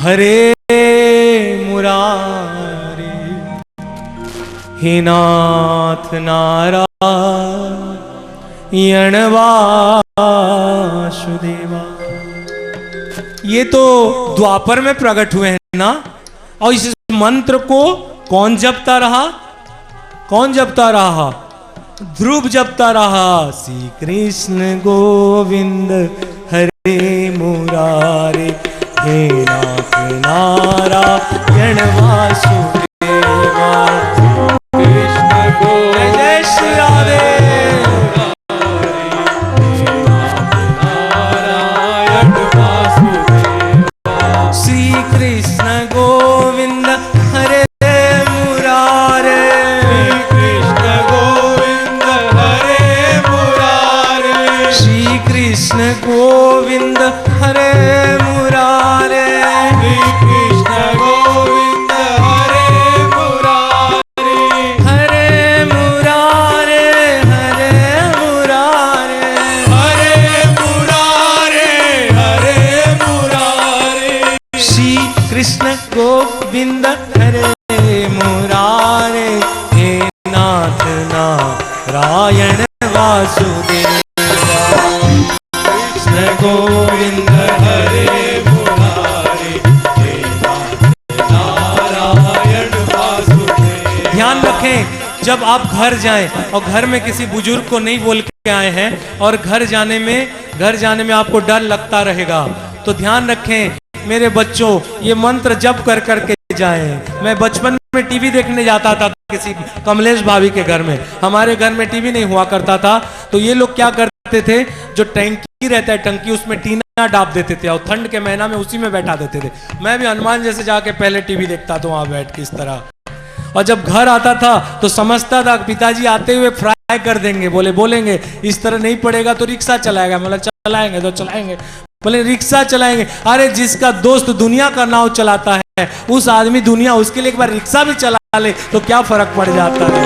हरे मुरारे। हे नाथ नारायण वासुदेवा। ये तो द्वापर में प्रकट हुए हैं ना। और इस मंत्र को कौन जपता रहा? कौन जपता रहा? ध्रुव जपता रहा। श्री कृष्ण गोविंद हरे मुरारे, हे नाथ नारायण वासुदेवा। कृष्ण को जय जय श्री राधे। नारायण वासुदेवा। श्री कृष्ण गोविंद हरे मुरारे, कृष्ण गोविंद हरे मुरारे। श्री कृष्ण गोविंद हरे मुरारे, श्री कृष्ण गोविंद हरे मुरारे। हरे मुरारे, हरे मुरारे, हरे मुरारे, हरे मुरारे। श्री कृष्ण गोविंद हरे मुरारे, हे नाथ नारायण वासुदेवा। कृष्ण गोविंद हरे मुरारे, हे नाथ नारायण वासुदेवा। ध्यान रखें, जब आप घर जाएं और घर में किसी बुजुर्ग को नहीं बोल के आए हैं और घर जाने में आपको डर लगता रहेगा, तो ध्यान रखें मेरे बच्चों, ये मंत्र जप कर करके जाएं। मैं बचपन में टीवी देखने जाता था किसी कमलेश भाभी के घर में। हमारे घर में टीवी नहीं हुआ करता था, तो ये लोग क्या करते थे, जो टंकी रहता है टंकी, उसमें टीना डाप देते थे और ठंड के महीना में उसी में बैठा देते थे। मैं भी हनुमान जैसे जाके पहले टीवी देखता था वहां बैठ के इस तरह। और जब घर आता था तो समझता था पिताजी आते हुए फ्राई कर देंगे, बोलेंगे इस तरह नहीं पड़ेगा तो रिक्शा चलाएगा। मतलब चलाएंगे तो चलाएंगे, बोले रिक्शा चलाएंगे। अरे जिसका दोस्त दुनिया का नाव चलाता है, उस आदमी दुनिया उसके लिए एक बार रिक्शा भी चला ले तो क्या फर्क पड़ जाता है।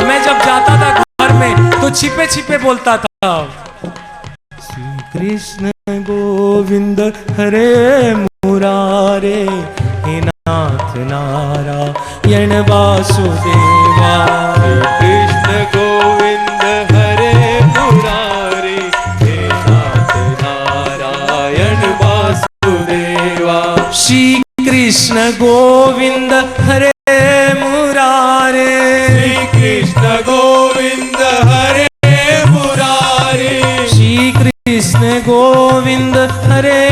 मैं जब जाता था घर में तो छिपे छिपे बोलता था, श्री कृष्ण गोविंद हरे मुरारे, हे नाथ नारायण वासुदेवा। कृष्ण गोविंद हरे मुरारे, हे नाथ नारायण वासुदेवा। श्री कृष्ण गोविंद हरे मुरारे, श्री कृष्ण गोविंद हरे मुरारे। श्री कृष्ण गोविंद हरे